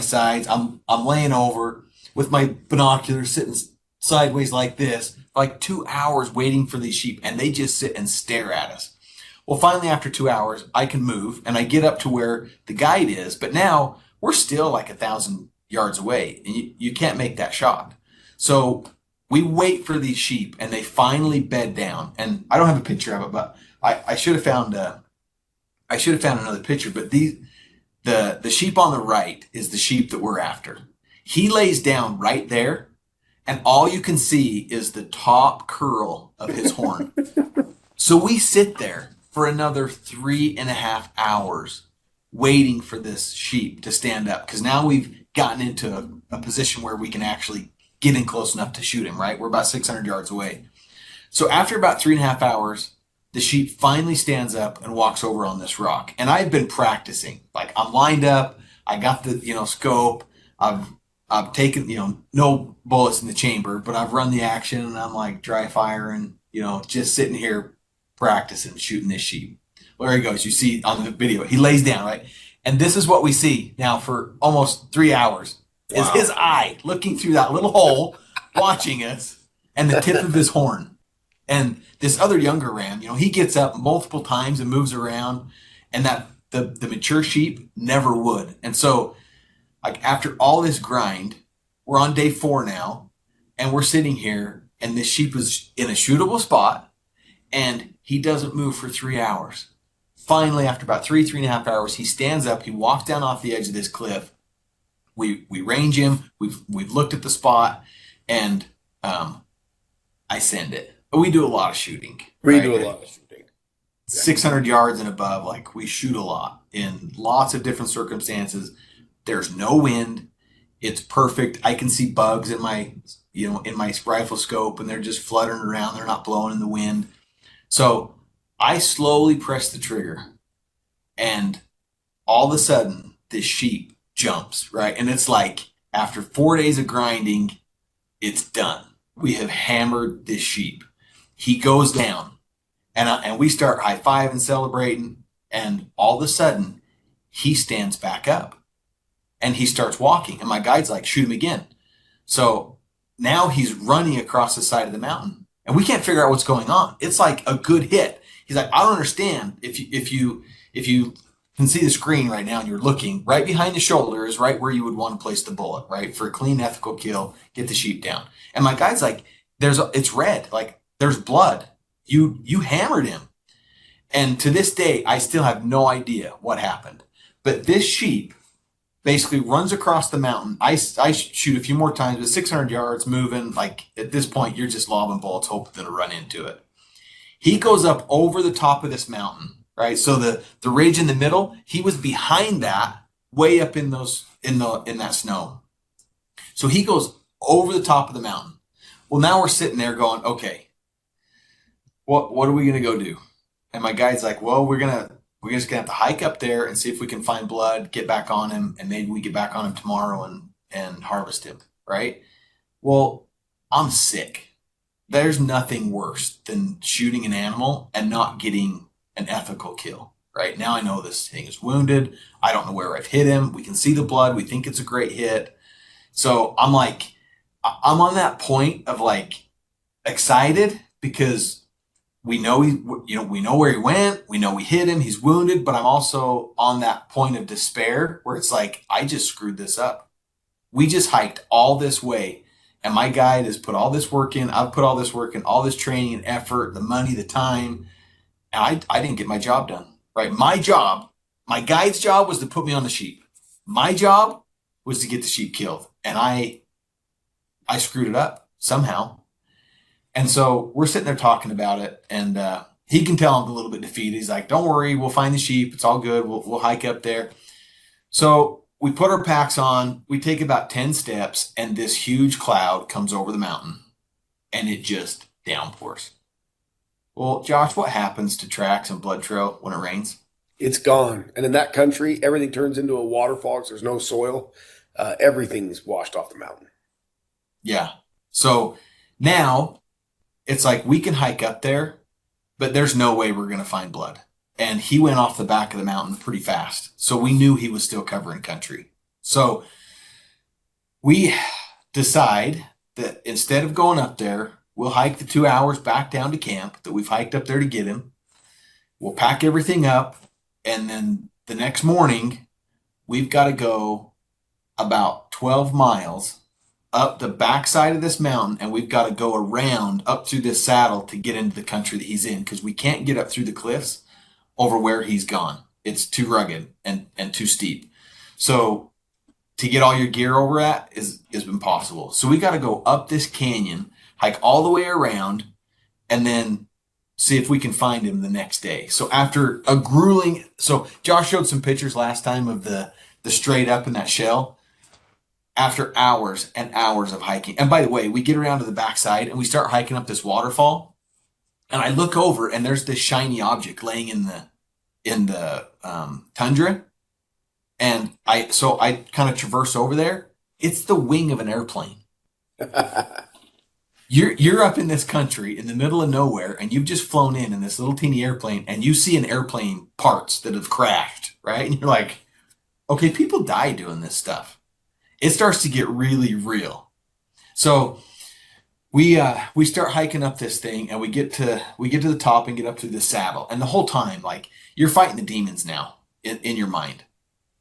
sides. I'm laying over with my binoculars sitting sideways like this, for like 2 hours waiting for these sheep and they just sit and stare at us. Well, finally after 2 hours, I can move and I get up to where the guide is, but now we're still like 1,000 yards away and you can't make that shot. So we wait for these sheep and they finally bed down. And I don't have a picture of it, but I should have found another picture. But the sheep on the right is the sheep that we're after. He lays down right there and all you can see is the top curl of his horn. So we sit there for another 3.5 hours waiting for this sheep to stand up because now we've gotten into a position where we can actually get in close enough to shoot him, right? We're about 600 yards away. So after about 3.5 hours, the sheep finally stands up and walks over on this rock. And I've been practicing. Like, I'm lined up. I got the, scope. I've taken, no bullets in the chamber, but I've run the action and I'm like dry firing just sitting here practicing shooting this sheep. Well, there he goes. You see on the video, he lays down, right? And this is what we see now for almost 3 hours is his eye looking through that little hole, watching us, and the tip of his horn. And this other younger ram, he gets up multiple times and moves around, and that the mature sheep never would. And so, like, after all this grind, we're on day 4 now, and we're sitting here, and this sheep is in a shootable spot, and he doesn't move for 3 hours. Finally, after about 3.5 hours, he stands up, he walks down off the edge of this cliff. We range him, we've looked at the spot, and I send it. We do a lot of shooting. We do a lot of shooting. 600 yards and above, like, we shoot a lot in lots of different circumstances. There's no wind. It's perfect. I can see bugs in my rifle scope, and they're just fluttering around. They're not blowing in the wind. So I slowly press the trigger, and all of a sudden this sheep jumps, right? And it's like, after 4 days of grinding, it's done. We have hammered this sheep. He goes down, and we start high-fiving, celebrating, and all of a sudden he stands back up and he starts walking, and my guide's like, shoot him again. So now he's running across the side of the mountain, and we can't figure out what's going on. It's like a good hit. He's like, I don't understand. If you can see the screen right now and you're looking, right behind the shoulder is right where you would want to place the bullet, right? For a clean, ethical kill, get the sheep down. And my guide's like, it's red, like there's blood. You hammered him. And to this day, I still have no idea what happened. But this sheep basically runs across the mountain. I shoot a few more times, but 600 yards moving. Like, at this point, you're just lobbing bullets, hoping to run into it. He goes up over the top of this mountain, right? So the ridge in the middle, he was behind that, way up in that snow. So he goes over the top of the mountain. Well, now we're sitting there going, okay, what are we gonna go do? And my guide's like, well, we're just gonna have to hike up there and see if we can find blood, get back on him, and maybe we get back on him tomorrow and harvest him, right? Well, I'm sick. There's nothing worse than shooting an animal and not getting an ethical kill, right? Now I know this thing is wounded. I don't know where I've hit him. We can see the blood. We think it's a great hit. So I'm on that point of like excited because we know we know where he went. We know we hit him. He's wounded, but I'm also on that point of despair where it's like, I just screwed this up. We just hiked all this way, and my guide has put all this work in. I've put all this work in, all this training and effort, the money, the time, and I didn't get my job done, right? My guide's job was to put me on the sheep. My job was to get the sheep killed, and I screwed it up somehow. And so we're sitting there talking about it, and he can tell I'm a little bit defeated. He's like, don't worry, we'll find the sheep. It's all good. We'll hike up there. So we put our packs on. We take about 10 steps, and this huge cloud comes over the mountain, and it just downpours. Well, Josh, what happens to tracks and blood trail when it rains? It's gone. And in that country, everything turns into a waterfall because there's no soil. Everything's washed off the mountain. Yeah. So now it's like we can hike up there, but there's no way we're going to find blood. And he went off the back of the mountain pretty fast. So we knew he was still covering country. So we decide that instead of going up there, we'll hike the 2 hours back down to camp that we've hiked up there to get him. We'll pack everything up. And then the next morning, we've got to go about 12 miles up the backside of this mountain, and we've got to go around up through this saddle to get into the country that he's in, because we can't get up through the cliffs over where he's gone. It's too rugged and too steep. So to get all your gear over at is impossible. So we got to go up this canyon, hike all the way around, and then see if we can find him the next day. So after a grueling, so Josh showed some pictures last time of the straight up in that shell. After hours and hours of hiking, and by the way, we get around to the backside and we start hiking up this waterfall, and I look over and there's this shiny object laying in the tundra, and I kind of traverse over there. It's the wing of an airplane. You're up in this country in the middle of nowhere, and you've just flown in this little teeny airplane, and you see an airplane parts that have crashed, right? And you're like, okay, people die doing this stuff. It starts to get really real. So we start hiking up this thing, and we get to the top and get up to the saddle. And the whole time, like, you're fighting the demons now in your mind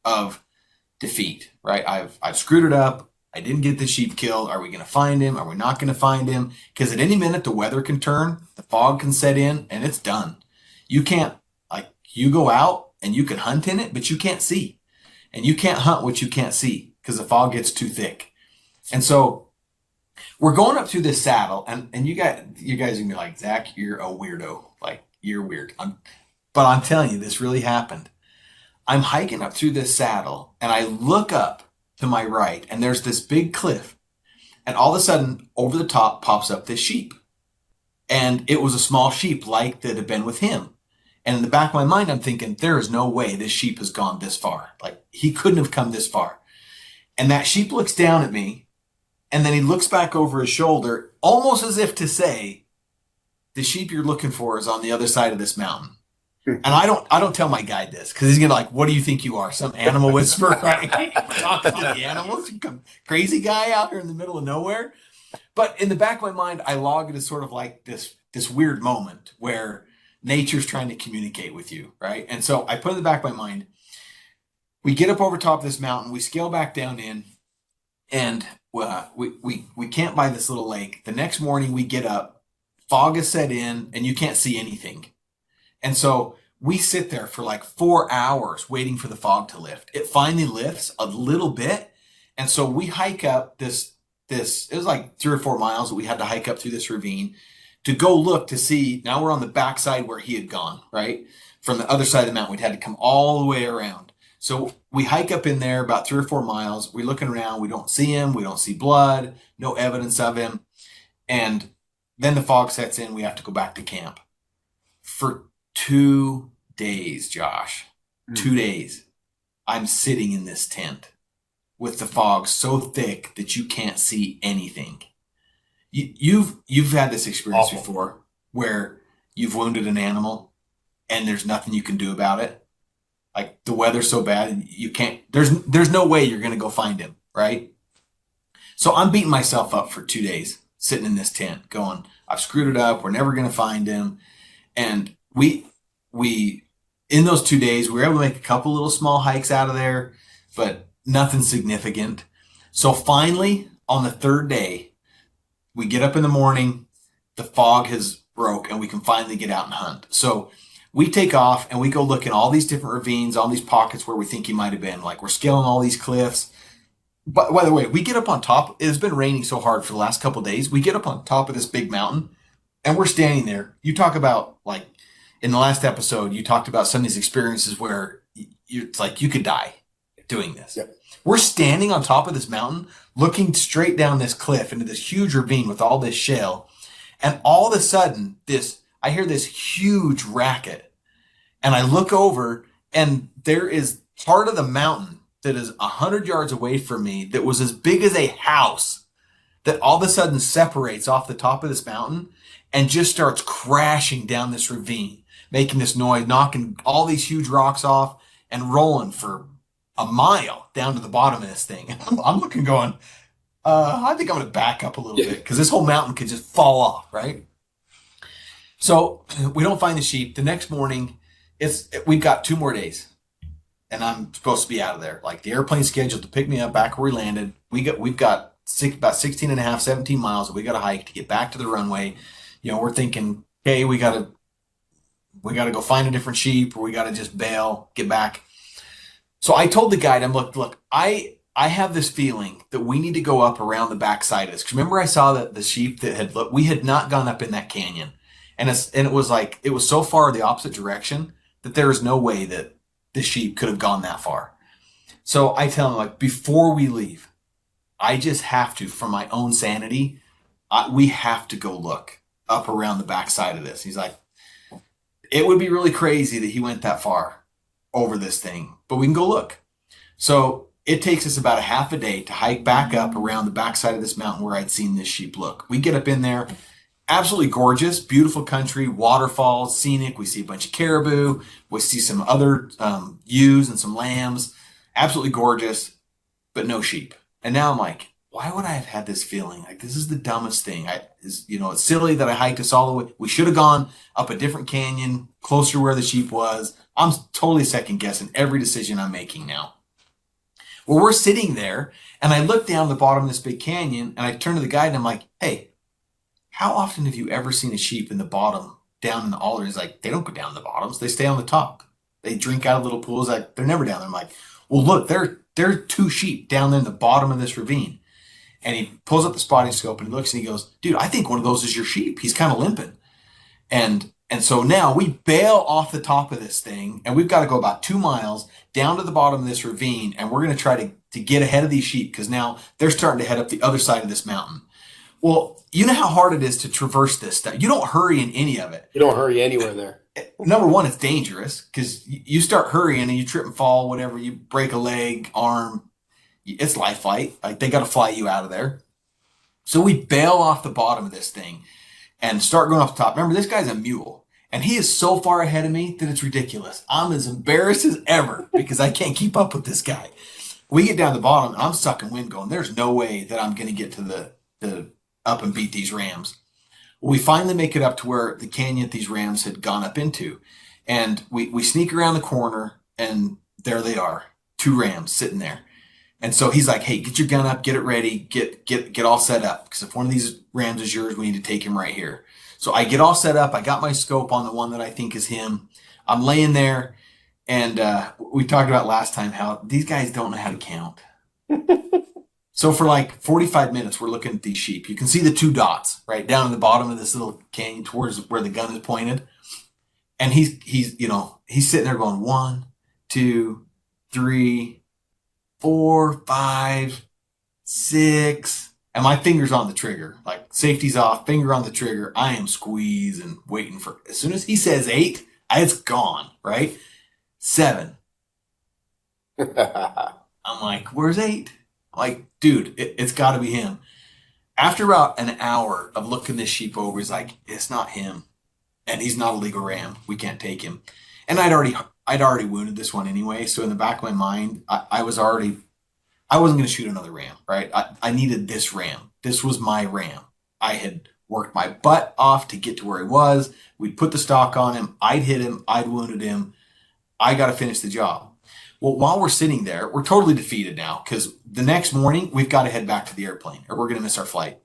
of defeat, right? I've screwed it up. I didn't get the sheep killed. Are we going to find him? Are we not going to find him? Because at any minute the weather can turn, the fog can set in, and it's done. You can't, like, you go out and you can hunt in it, but you can't see. And you can't hunt what you can't see because the fog gets too thick. And so we're going up through this saddle, and you guys are gonna be like, Zach, you're a weirdo. Like, you're weird. But I'm telling you, this really happened. I'm hiking up through this saddle, and I look up to my right, and there's this big cliff, and all of a sudden over the top pops up this sheep, and it was a small sheep like that had been with him. And in the back of my mind, I'm thinking, there is no way this sheep has gone this far. Like, he couldn't have come this far. And that sheep looks down at me, and then he looks back over his shoulder, almost as if to say, the sheep you're looking for is on the other side of this mountain. And I don't tell my guide this, because he's gonna like, what do you think you are, some animal whisperer? Right? Talking to the animals, you come crazy guy out here in the middle of nowhere. But in the back of my mind, I log it as sort of like this weird moment where nature's trying to communicate with you, right? And so I put in the back of my mind, we get up over top of this mountain, we scale back down in, and we camp by this little lake. The next morning we get up, fog has set in, and you can't see anything. And so we sit there for like 4 hours waiting for the fog to lift. It finally lifts a little bit. And so we hike up this, it was like 3 or 4 miles that we had to hike up through this ravine to go look to see. Now we're on the backside where he had gone, right? From the other side of the mountain, we'd had to come all the way around. So we hike up in there about 3 or 4 miles. We're looking around. We don't see him. We don't see blood, no evidence of him. And then the fog sets in. We have to go back to camp. For 2 days, Josh, 2 days, I'm sitting in this tent with the fog so thick that you can't see anything. You've had this experience before where you've wounded an animal and there's nothing you can do about it. Like, the weather's so bad and you can't, there's no way you're going to go find him, right? So I'm beating myself up for 2 days sitting in this tent going, I've screwed it up. We're never going to find him. And we in those 2 days, we were able to make a couple little small hikes out of there, but nothing significant. So finally, on the 3rd day, we get up in the morning, the fog has broke, and we can finally get out and hunt. So we take off and we go look in all these different ravines, all these pockets where we think he might have been. Like, we're scaling all these cliffs. But by the way, we get up on top. It's been raining so hard for the last couple of days. We get up on top of this big mountain, and we're standing there. You talk about, like, in the last episode, you talked about some of these experiences where it's like you could die doing this. Yep. We're standing on top of this mountain, looking straight down this cliff into this huge ravine with all this shale. And all of a sudden, I hear this huge racket. And I look over, and there is part of the mountain that is 100 yards away from me that was as big as a house that all of a sudden separates off the top of this mountain and just starts crashing down this ravine, making this noise, knocking all these huge rocks off and rolling for a mile down to the bottom of this thing. And I'm looking going, I think I'm going to back up a little bit because this whole mountain could just fall off, right? So we don't find the sheep. The next morning, we've got 2 more days, and I'm supposed to be out of there. Like, the airplane scheduled to pick me up back where we landed. We've got about 16 and a half, 17 miles that we got to hike to get back to the runway. You know, we're thinking, okay, we got to go find a different sheep, or we got to just bail, get back. So I told the guide, I'm look, I have this feeling that we need to go up around the backside of this. Because remember, I saw that the sheep that we had not gone up in that canyon. And it was like, it was so far the opposite direction that there is no way that the sheep could have gone that far. So I tell him, like, before we leave, I just have to, for my own sanity, we have to go look up around the backside of this. He's like, it would be really crazy that he went that far over this thing, but we can go look. So It takes us about a half a day to hike back up around the backside of this mountain where I'd seen this sheep look. We get up in there, absolutely gorgeous, beautiful country, waterfalls, scenic. We see a bunch of caribou. We see some other ewes and some lambs. Absolutely gorgeous, but no sheep. And now I'm like, why would I have had this feeling? Like, this is the dumbest thing. It's silly that I hiked us all the way. We should have gone up a different canyon, closer to where the sheep was. I'm totally second guessing every decision I'm making now. Well, we're sitting there, and I look down the bottom of this big canyon, and I turn to the guide, and I'm like, hey, how often have you ever seen a sheep in the bottom, down in the alder? He's like, they don't go down the bottoms. They stay on the top. They drink out of little pools. Like, they're never down there. I'm like, well, look, there are 2 sheep down there in the bottom of this ravine. And he pulls up the spotting scope and he looks and he goes, dude, I think one of those is your sheep. He's kind of limping. And so now we bail off the top of this thing, and we've got to go about 2 miles down to the bottom of this ravine, and we're going to try to get ahead of these sheep because now they're starting to head up the other side of this mountain. Well, you know how hard it is to traverse this stuff. You don't hurry in any of it. You don't hurry anywhere there. Number one, it's dangerous because you start hurrying and you trip and fall, whatever. You break a leg, arm. It's life flight. Like, they got to fly you out of there. So we bail off the bottom of this thing and start going off the top. Remember, this guy's a mule, and he is so far ahead of me that it's ridiculous. I'm as embarrassed as ever because I can't keep up with this guy. We get down the bottom, and I'm sucking wind going, there's no way that I'm going to get to the up and beat these rams. We finally make it up to where the canyon these rams had gone up into. And we sneak around the corner, and there they are, 2 rams sitting there. And so he's like, hey, get your gun up, get it ready, get all set up. Because if one of these rams is yours, we need to take him right here. So I get all set up. I got my scope on the one that I think is him. I'm laying there. And we talked about last time how these guys don't know how to count. So for like 45 minutes, we're looking at these sheep. You can see the 2 dots right down in the bottom of this little canyon towards where the gun is pointed. And he's sitting there going 1, 2, 3, 4, 5, 6, and my finger's on the trigger. Like, safety's off, finger on the trigger. I am squeezing, waiting for. As soon as he says 8, it's gone. Right? 7. I'm like, where's 8? I'm like, dude, it's got to be him. After about an hour of looking this sheep over, he's like, it's not him, and he's not a legal ram. We can't take him. And I'd already wounded this one anyway. So in the back of my mind, I wasn't going to shoot another ram, right? I needed this ram. This was my ram. I had worked my butt off to get to where he was. We'd put the stock on him. I'd hit him. I'd wounded him. I got to finish the job. Well, while we're sitting there, we're totally defeated now because the next morning we've got to head back to the airplane or we're going to miss our flight.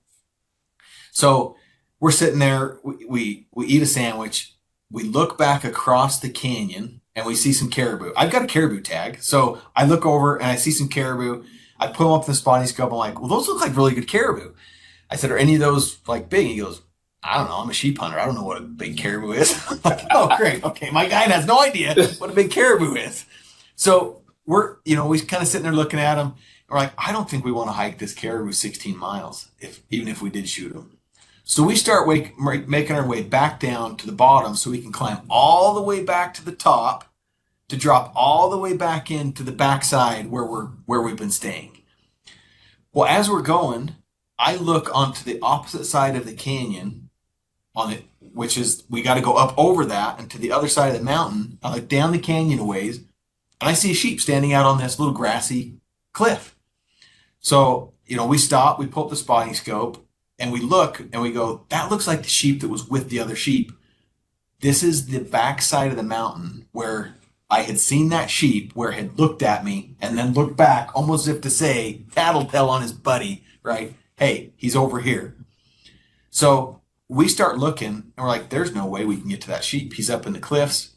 So we're sitting there. We eat a sandwich. We look back across the canyon and we see some caribou. I've got a caribou tag. So I look over and I see some caribou. I put them up in the spotting scope. I'm like, well, those look like really good caribou. I said, are any of those like big? He goes, I don't know. I'm a sheep hunter. I don't know what a big caribou is. I'm like, oh, great. Okay. My guide has no idea what a big caribou is. So we're kind of sitting there looking at him. We're like, I don't think we want to hike this caribou 16 miles, even if we did shoot him. So we start making our way back down to the bottom so we can climb all the way back to the top to drop all the way back into the backside where we've been staying. Well, as we're going, I look onto the opposite side of the canyon which is we got to go up over that and to the other side of the mountain. I look down the canyon a ways and I see a sheep standing out on this little grassy cliff. So, we stop, we pull up the spotting scope, and we look and we go, that looks like the sheep that was with the other sheep. This is the back side of the mountain where I had seen that sheep, where it had looked at me and then looked back almost as if to say, tattletale on his buddy, right? Hey, he's over here. So we start looking and we're like, there's no way we can get to that sheep. He's up in the cliffs.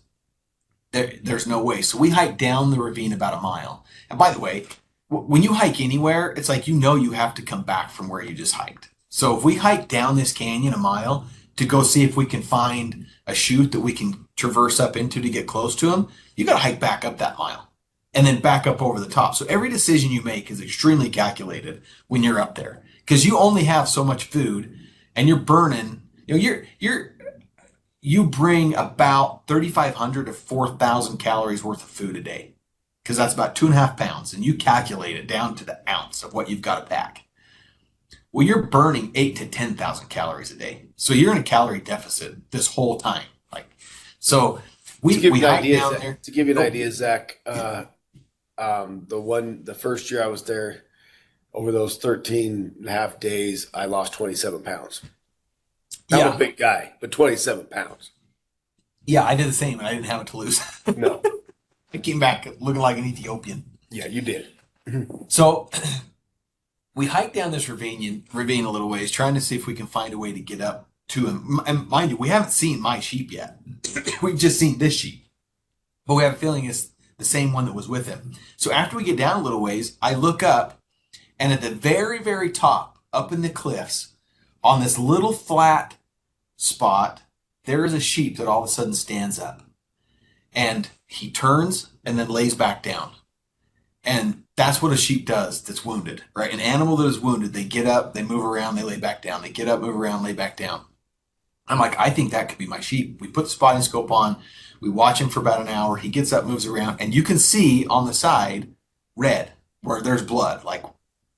There's no way. So we hike down the ravine about a mile. And by the way, when you hike anywhere, it's like, you have to come back from where you just hiked. So if we hike down this canyon a mile to go see if we can find a chute that we can traverse up into to get close to him, you got to hike back up that mile and then back up over the top. So every decision you make is extremely calculated when you're up there because you only have so much food and you're burning, you bring about 3,500 to 4,000 calories worth of food a day because that's about 2.5 pounds, and you calculate it down to the ounce of what you've got to pack. Well, you're burning 8 to 10,000 calories a day. So you're in a calorie deficit this whole time. So we hike down there. To give you an idea, Zach, the first year I was there, over those 13 and a half days, I lost 27 pounds. I'm a big guy, but 27 pounds. Yeah, I did the same, and I didn't have it to lose. No. I came back looking like an Ethiopian. Yeah, you did. So we hiked down this ravine a little ways, trying to see if we can find a way to get up to him. And mind you, we haven't seen my sheep yet. We've just seen this sheep. But we have a feeling it's the same one that was with him. So after we get down a little ways, I look up, and at the very, very top, up in the cliffs, on this little flat spot, there is a sheep that all of a sudden stands up. And he turns and then lays back down. And that's what a sheep does that's wounded, right? An animal that is wounded, they get up, they move around, they lay back down. They get up, move around, lay back down. I'm like, I think that could be my sheep. We put the spotting scope on. We watch him for about an hour. He gets up, moves around, and you can see on the side red where there's blood. Like,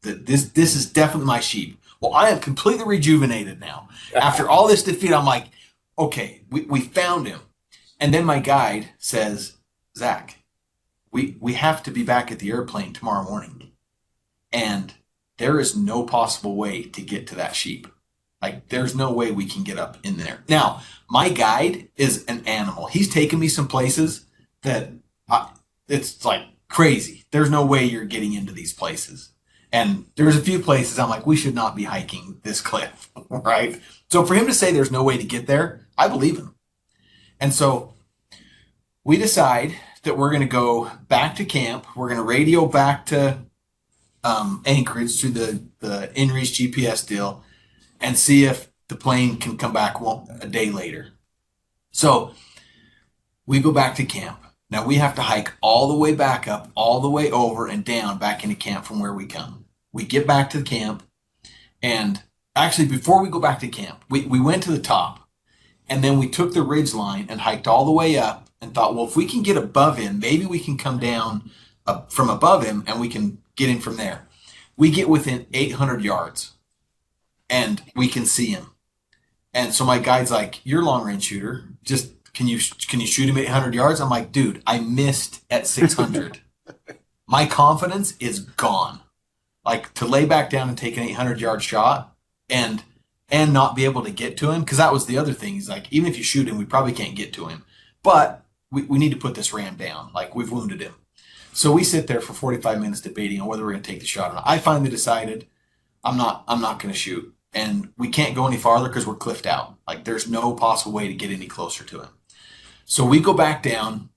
this is definitely my sheep. Well, I am completely rejuvenated now. After all this defeat, I'm like, okay, we found him. And then my guide says, Zach, we have to be back at the airplane tomorrow morning. And there is no possible way to get to that sheep. Like, there's no way we can get up in there. Now, my guide is an animal. He's taken me some places that it's like crazy. There's no way you're getting into these places. And there's a few places I'm like, we should not be hiking this cliff, right? So for him to say there's no way to get there, I believe him. And so we decide that we're going to go back to camp. We're going to radio back to Anchorage through the InReach GPS deal and see if the plane can come back a day later. So we go back to camp. Now we have to hike all the way back up, all the way over and down back into camp from where we come. We get back to the camp, and actually before we go back to camp, we went to the top, and then we took the ridge line and hiked all the way up and thought, well, if we can get above him, maybe we can come down from above him and we can get in from there. We get within 800 yards and we can see him. And so my guide's like, you're a long range shooter. Just, can you shoot him at 800 yards? I'm like, dude, I missed at 600. My confidence is gone. Like, to lay back down and take an 800-yard shot and not be able to get to him, because that was the other thing. He's like, even if you shoot him, we probably can't get to him. But we need to put this ram down. Like, we've wounded him. So we sit there for 45 minutes debating on whether we're going to take the shot or not. I finally decided I'm not going to shoot. And we can't go any farther because we're cliffed out. Like, there's no possible way to get any closer to him. So we go back down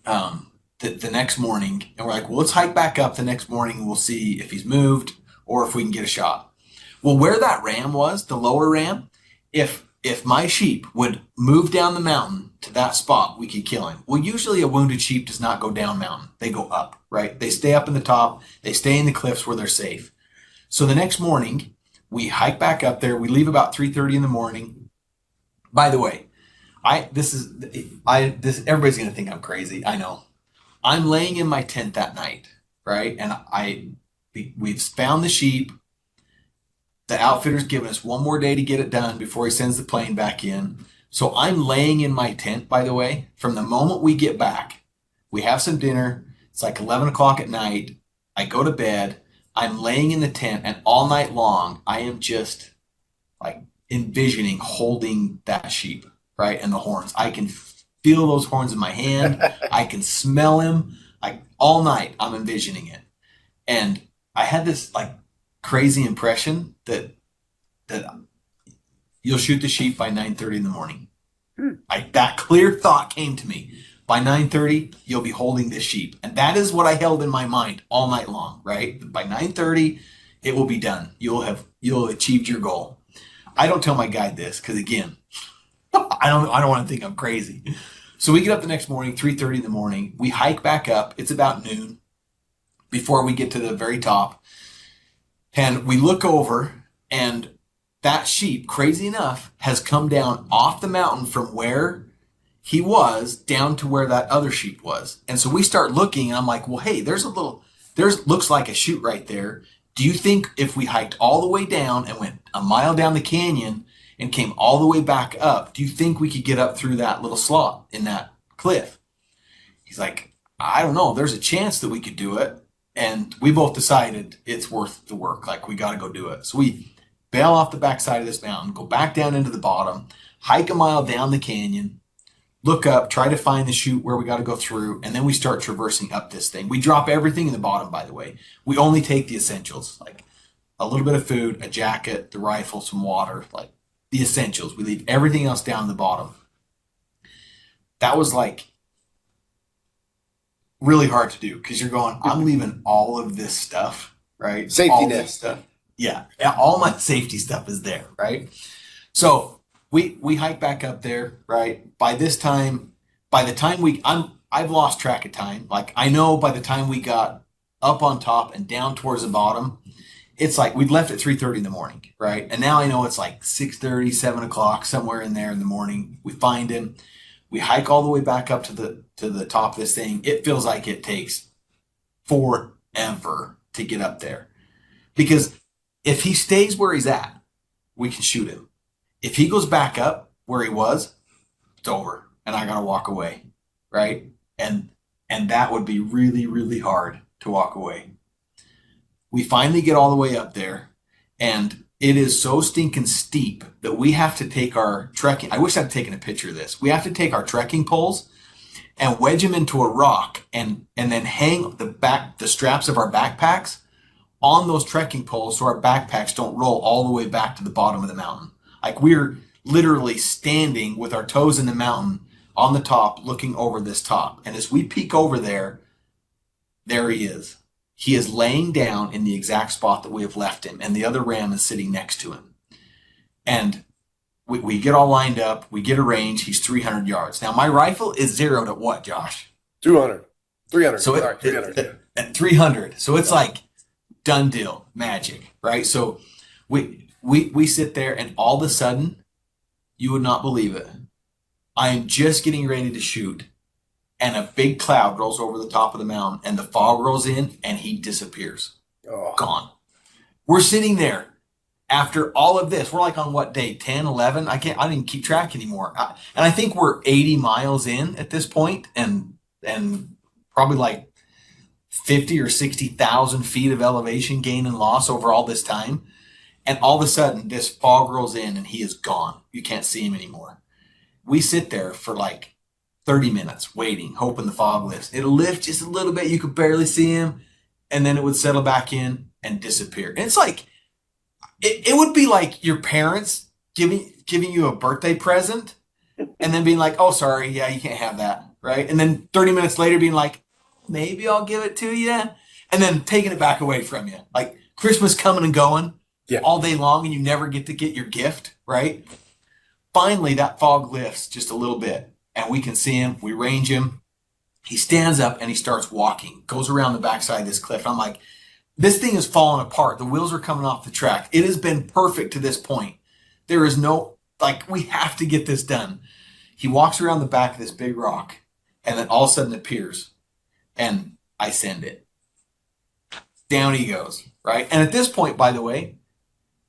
the next morning, and we're like, well, let's hike back up the next morning and we'll see if he's moved or if we can get a shot. Well, where that ram was, the lower ram, if my sheep would move down the mountain to that spot, we could kill him. Well, usually a wounded sheep does not go down mountain. They go up, right? They stay up in the top. They stay in the cliffs where they're safe. So the next morning, we hike back up there. We leave about 3:30 in the morning. By the way, everybody's going to think I'm crazy. I know. I'm laying in my tent that night, right? And we've found the sheep. The outfitter's given us one more day to get it done before he sends the plane back in. So I'm laying in my tent, by the way, from the moment we get back. We have some dinner. It's like 11 o'clock at night. I go to bed. I'm laying in the tent, and all night long, I am just like envisioning holding that sheep, right? And the horns. I can feel those horns in my hand. I can smell him. Like, all night, I'm envisioning it. And I had this like crazy impression that you'll shoot the sheep by 9:30 in the morning. That clear thought came to me. By 9:30, you'll be holding this sheep. And that is what I held in my mind all night long, right? By 9:30, it will be done. You'll have achieved your goal. I don't tell my guide this because, again, I don't want to think I'm crazy. So we get up the next morning, 3:30 in the morning. We hike back up. It's about noon before we get to the very top. And we look over, and that sheep, crazy enough, has come down off the mountain from where he was down to where that other sheep was. And so we start looking, and I'm like, well, hey, looks like a chute right there. Do you think if we hiked all the way down and went a mile down the canyon and came all the way back up, do you think we could get up through that little slot in that cliff? He's like, I don't know. There's a chance that we could do it. And we both decided it's worth the work. Like, we got to go do it. So we bail off the backside of this mountain, go back down into the bottom, hike a mile down the canyon, look up, try to find the chute where we got to go through, and then we start traversing up this thing. We drop everything in the bottom, by the way. We only take the essentials, like a little bit of food, a jacket, the rifle, some water, like the essentials. We leave everything else down the bottom. That was like really hard to do because you're going, I'm leaving all of this stuff, right? Safety all net this stuff. Yeah, all my safety stuff is there, right? So we hike back up there, right? By the time I've lost track of time. Like, I know by the time we got up on top and down towards the bottom, it's like we'd left at 3:30 in the morning, right? And now I know it's like 6:30, 7 o'clock, somewhere in there in the morning. We find him. We hike all the way back up to the top of this thing. It feels like it takes forever to get up there. Because if he stays where he's at, we can shoot him. If he goes back up where he was, it's over. And I got to walk away, right? And that would be really, really hard to walk away. We finally get all the way up there, and it is so stinking steep that we have to take our trekking. I wish I'd taken a picture of this. We have to take our trekking poles and wedge them into a rock and then hang the straps of our backpacks on those trekking poles so our backpacks don't roll all the way back to the bottom of the mountain. Like, we're literally standing with our toes in the mountain on the top, looking over this top. And as we peek over there he is. He is laying down in the exact spot that we have left him, and the other ram is sitting next to him. And we get all lined up. We get a range. He's 300 yards. Now, my rifle is zeroed at what, Josh? 200. 300. So Sorry, 300. At 300. So it's like done deal, magic, right? So we sit there, and all of a sudden, you would not believe it, I am just getting ready to shoot, and a big cloud rolls over the top of the mountain, and the fog rolls in, and he disappears. Oh. Gone. We're sitting there after all of this. We're like on what day? 10, 11? I didn't even keep track anymore. And I think we're 80 miles in at this point, and probably like 50 or 60,000 feet of elevation gain and loss over all this time. And all of a sudden, this fog rolls in, and he is gone. You can't see him anymore. We sit there for like 30 minutes waiting, hoping the fog lifts. It'll lift just a little bit. You could barely see him. And then it would settle back in and disappear. And it's like, it would be like your parents giving you a birthday present and then being like, oh, sorry, yeah, you can't have that, right? And then 30 minutes later being like, maybe I'll give it to you. And then taking it back away from you. Like Christmas coming and going all day long, and you never get to get your gift, right? Finally, that fog lifts just a little bit, and we can see him. We range him. He stands up, and he starts walking, goes around the backside of this cliff. I'm like, this thing is falling apart. The wheels are coming off the track. It has been perfect to this point. There is no, like, we have to get this done. He walks around the back of this big rock, and then all of a sudden appears, and I send it. Down he goes, right? And at this point, by the way,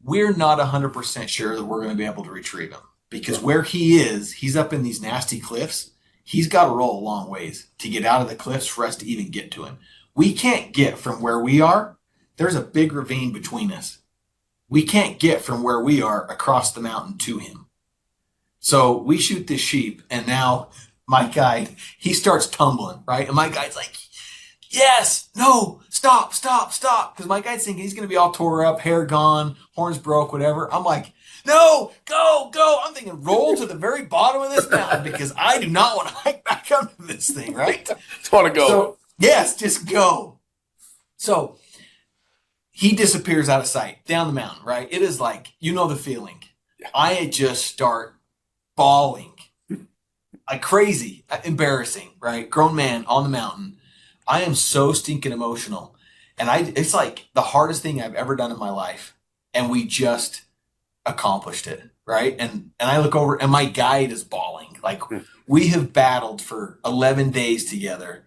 we're not 100% sure that we're going to be able to retrieve him. Because where he is, he's up in these nasty cliffs. He's got to roll a long ways to get out of the cliffs for us to even get to him. We can't get from where we are. There's a big ravine between us. We can't get from where we are across the mountain to him. So we shoot this sheep, and now my guide, he starts tumbling, right? And my guide's like, yes, no, stop. Because my guide's thinking he's going to be all tore up, hair gone, horns broke, whatever. I'm like, no, go. I'm thinking roll to the very bottom of this mountain because I do not want to hike back up to this thing, right? Just want to go. So, yes, just go. So he disappears out of sight down the mountain, right? It is like, you know the feeling. I just start bawling like crazy, embarrassing, right? Grown man on the mountain. I am so stinking emotional. And it's like the hardest thing I've ever done in my life. And we just accomplished it, right? And I look over, and my guide is bawling. Like we have battled for 11 days together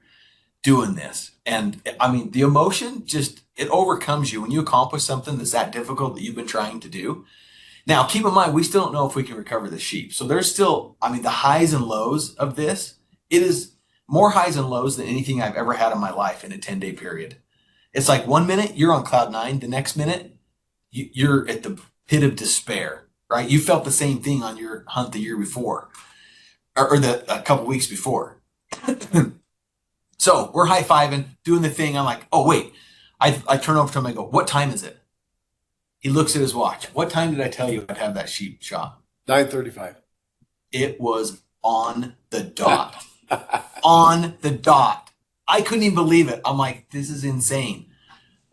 doing this. And I mean, the emotion just, it overcomes you when you accomplish something that's that difficult that you've been trying to do. Now, keep in mind, we still don't know if we can recover the sheep. So there's still, I mean, the highs and lows of this, it is more highs and lows than anything I've ever had in my life in a 10-day period. It's like 1 minute you're on cloud nine, the next minute you're at the pit of despair, right? You felt the same thing on your hunt the year before, or a couple weeks before. So we're high-fiving, doing the thing. I'm like, oh, wait. I turn over to him and I go, what time is it? He looks at his watch. What time did I tell you I'd have that sheep shot? 9:35. It was on the dot. On the dot. I couldn't even believe it. I'm like, this is insane.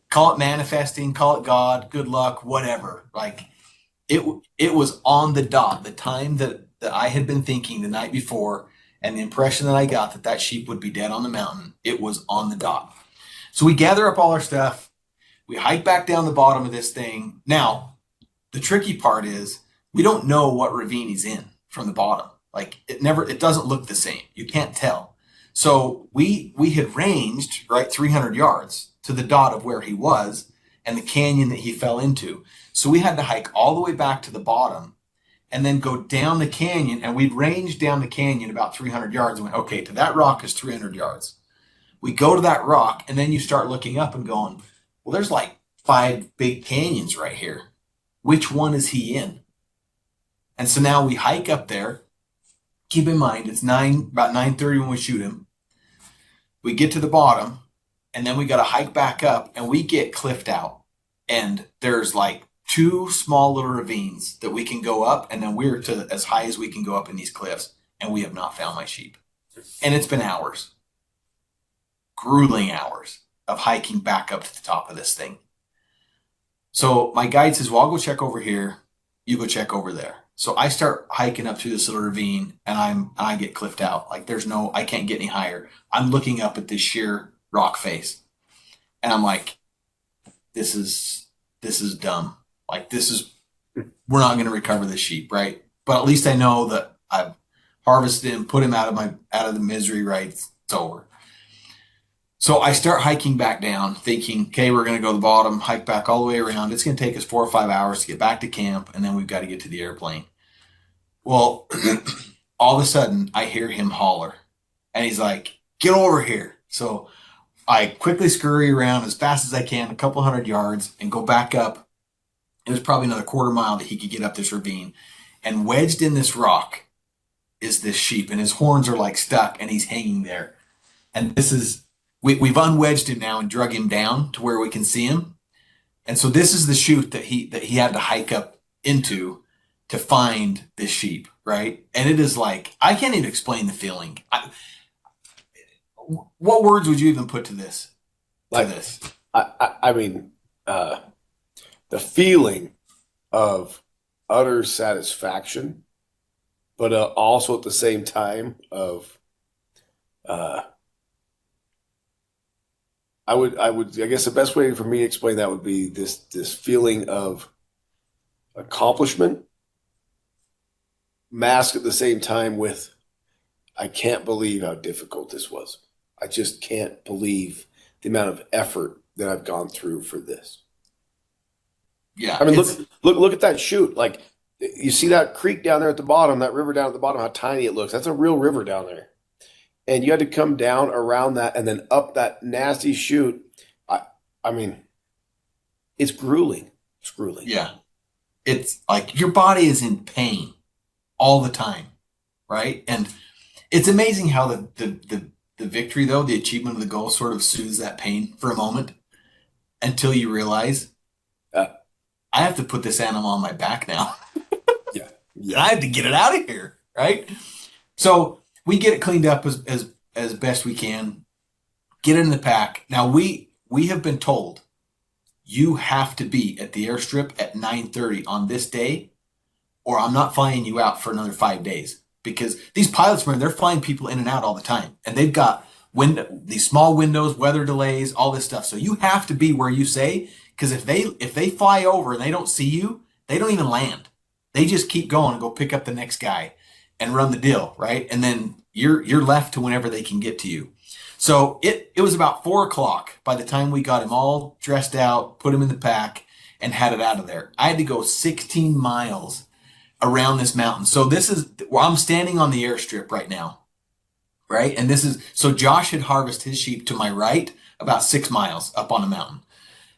Call it manifesting, call it God, good luck, whatever. Like, it was on the dot. The time that I had been thinking the night before and the impression that I got that sheep would be dead on the mountain, it was on the dot. So we gather up all our stuff. We hike back down the bottom of this thing. Now, the tricky part is we don't know what ravine he's in from the bottom. Like it doesn't look the same. You can't tell. So we had ranged, right, 300 yards to the dot of where he was and the canyon that he fell into. So we had to hike all the way back to the bottom and then go down the canyon. And we'd ranged down the canyon about 300 yards and went, okay, to that rock is 300 yards. We go to that rock and then you start looking up and going, well, there's like 5 big canyons right here. Which one is he in? And so now we hike up there. Keep in mind, it's about 9:30 when we shoot him. We get to the bottom, and then we got to hike back up, and we get cliffed out. And there's like 2 small little ravines that we can go up, and then we're to as high as we can go up in these cliffs, and we have not found my sheep. And it's been hours. Grueling hours of hiking back up to the top of this thing. So my guide says, well, I'll go check over here. You go check over there. So I start hiking up through this little ravine and I get cliffed out. Like I can't get any higher. I'm looking up at this sheer rock face and I'm like, this is dumb. Like we're not going to recover this sheep. Right. But at least I know that I've harvested him, put him out of the misery. Right. It's over. So I start hiking back down thinking, okay, we're going to go to the bottom, hike back all the way around. It's going to take us 4 or 5 hours to get back to camp. And then we've got to get to the airplane. Well, all of a sudden I hear him holler and he's like, get over here. So I quickly scurry around as fast as I can, a couple 100 yards and go back up. It was probably another quarter mile that he could get up this ravine, and wedged in this rock is this sheep and his horns are like stuck and he's hanging there. And we've unwedged him now and drug him down to where we can see him. And so this is the chute that he had to hike up into to find this sheep, right? And it is like, I can't even explain the feeling. What words would you even put to this? I mean, the feeling of utter satisfaction, but also at the same time of, I guess the best way for me to explain that would be this feeling of accomplishment masked at the same time with, I can't believe how difficult this was. I just can't believe the amount of effort that I've gone through for this. Yeah. I mean, look at that chute. Like, you see that creek down there at the bottom, that river down at the bottom, how tiny it looks. That's a real river down there. And you had to come down around that and then up that nasty chute. I mean, it's grueling. It's grueling. Yeah. It's like your body is in pain all the time, right? And it's amazing how the victory, though, the achievement of the goal sort of soothes that pain for a moment until you realize, I have to put this animal on my back now. Yeah. I have to get it out of here, right? So we get it cleaned up as best we can, get it in the pack. Now we have been told you have to be at the airstrip at 9:30 on this day, or I'm not flying you out for another 5 days. Because these pilots, man, they're flying people in and out all the time. And they've got these small windows, weather delays, all this stuff. So you have to be where you say, because if they fly over and they don't see you, they don't even land. They just keep going and go pick up the next guy. and run the deal, right? And then you're left to whenever they can get to you. So it was about 4:00 by the time we got him all dressed out, put him in the pack, and had it out of there. I had to go 16 miles around this mountain. So this is where I'm standing on the airstrip right now, right? And so Josh had harvested his sheep to my right, about 6 miles up on the mountain.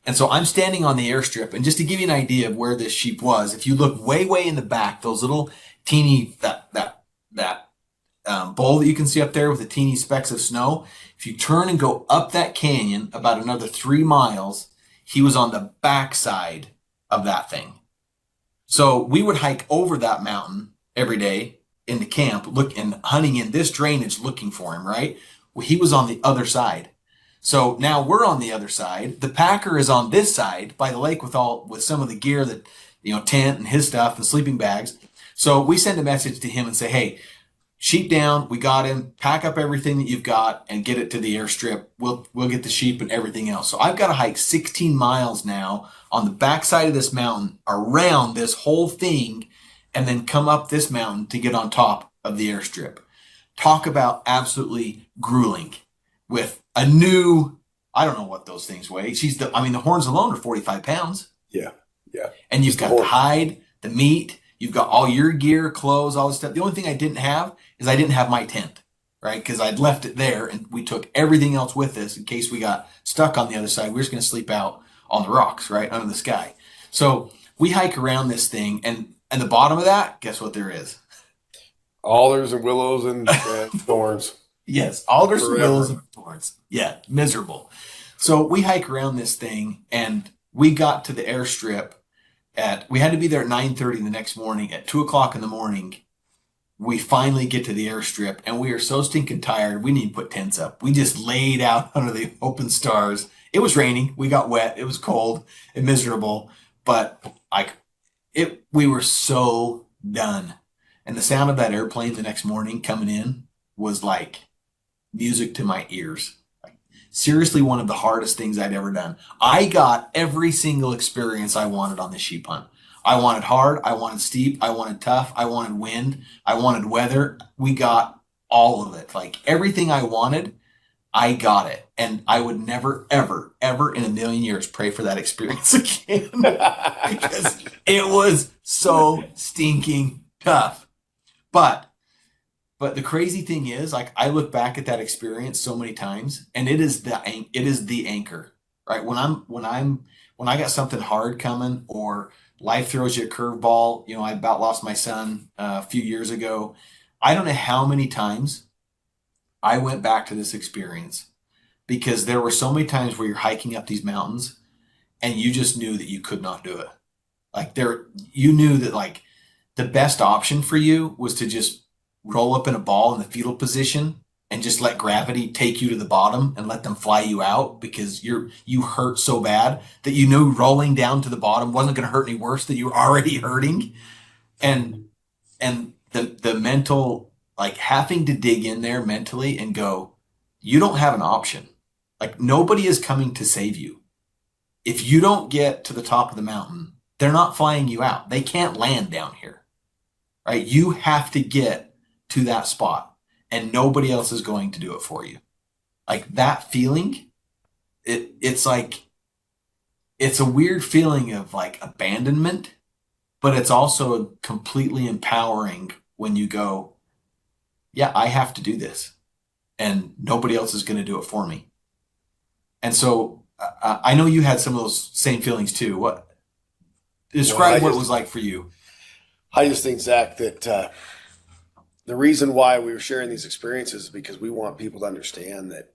And so I'm standing on the airstrip. And just to give you an idea of where this sheep was, if you look way, way in the back, those little teeny, that bowl that you can see up there with the teeny specks of snow, if you turn and go up that canyon about another 3 miles, he was on the backside of that thing. So we would hike over that mountain every day in the camp, hunting in this drainage, looking for him, right? Well, he was on the other side. So now we're on the other side. The packer is on this side by the lake with some of the gear that, tent and his stuff and sleeping bags. So we send a message to him and say, hey, sheep down, we got him, pack up everything that you've got and get it to the airstrip. We'll get the sheep and everything else. So I've got to hike 16 miles now on the backside of this mountain around this whole thing and then come up this mountain to get on top of the airstrip. Talk about absolutely grueling with a new, I don't know what those things weigh. The horns alone are 45 pounds. Yeah. Yeah. And you've got the hide, the meat, you've got all your gear, clothes, all this stuff. The only thing I didn't have is I didn't have my tent, right? Because I'd left it there and we took everything else with us in case we got stuck on the other side. We were just going to sleep out on the rocks, right? Under the sky. So we hike around this thing and the bottom of that, guess what there is? Alders and willows and thorns. Yes, alders and willows and thorns. Yeah, miserable. So we hike around this thing and we got to the airstrip we had to be there at 9:30 the next morning. At 2:00 in the morning, we finally get to the airstrip and we are so stinking tired. We didn't put tents up. We just laid out under the open stars. It was raining. We got wet. It was cold and miserable, but we were so done. And the sound of that airplane the next morning coming in was like music to my ears. Seriously, one of the hardest things I'd ever done. I got every single experience I wanted on the sheep hunt. I wanted hard, I wanted steep, I wanted tough, I wanted wind, I wanted weather. We got all of it. Like everything I wanted, I got it. And I would never, ever, ever in a million years pray for that experience again. Because it was so stinking tough. But the crazy thing is, like, I look back at that experience so many times, and it is the anchor, right? When I got something hard coming, or life throws you a curveball. I about lost my son a few years ago. I don't know how many times I went back to this experience because there were so many times where you're hiking up these mountains, and you just knew that you could not do it. You knew that like the best option for you was to just roll up in a ball in the fetal position and just let gravity take you to the bottom and let them fly you out because you hurt so bad that you knew rolling down to the bottom wasn't going to hurt any worse, that you were already hurting. And the mental, like having to dig in there mentally and go, you don't have an option. Like nobody is coming to save you. If you don't get to the top of the mountain, they're not flying you out. They can't land down here, right? You have to get to that spot and nobody else is going to do it for you. Like that feeling, it's a weird feeling of like abandonment, but it's also completely empowering when you go, yeah, I have to do this and nobody else is going to do it for me. And so I know you had some of those same feelings too. Describe what it was like for you. I just think, Zach, that the reason why we were sharing these experiences is because we want people to understand that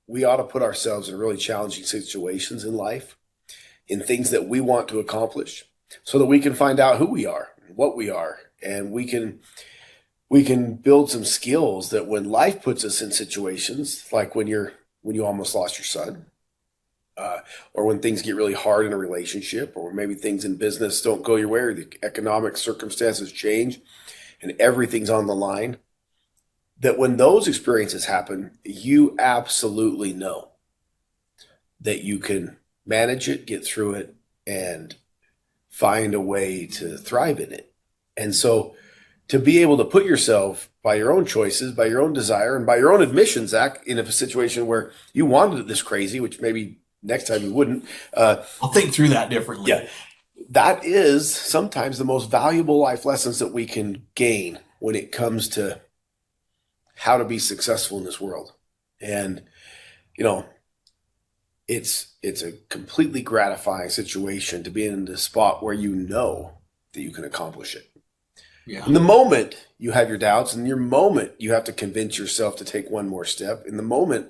we ought to put ourselves in really challenging situations in life, in things that we want to accomplish, so that we can find out who we are, what we are, and we can build some skills that when life puts us in situations like when you almost lost your son, or when things get really hard in a relationship, or maybe things in business don't go your way, or the economic circumstances change and everything's on the line, that when those experiences happen, you absolutely know that you can manage it, get through it, and find a way to thrive in it. And so to be able to put yourself by your own choices, by your own desire, and by your own admission, Zach, in a situation where you wanted this crazy, which maybe next time you wouldn't. I'll think through that differently. Yeah. That is sometimes the most valuable life lessons that we can gain when it comes to how to be successful in this world. And, it's a completely gratifying situation to be in the spot where you know that you can accomplish it. Yeah. In the moment you have your doubts, in your moment you have to convince yourself to take one more step. In the moment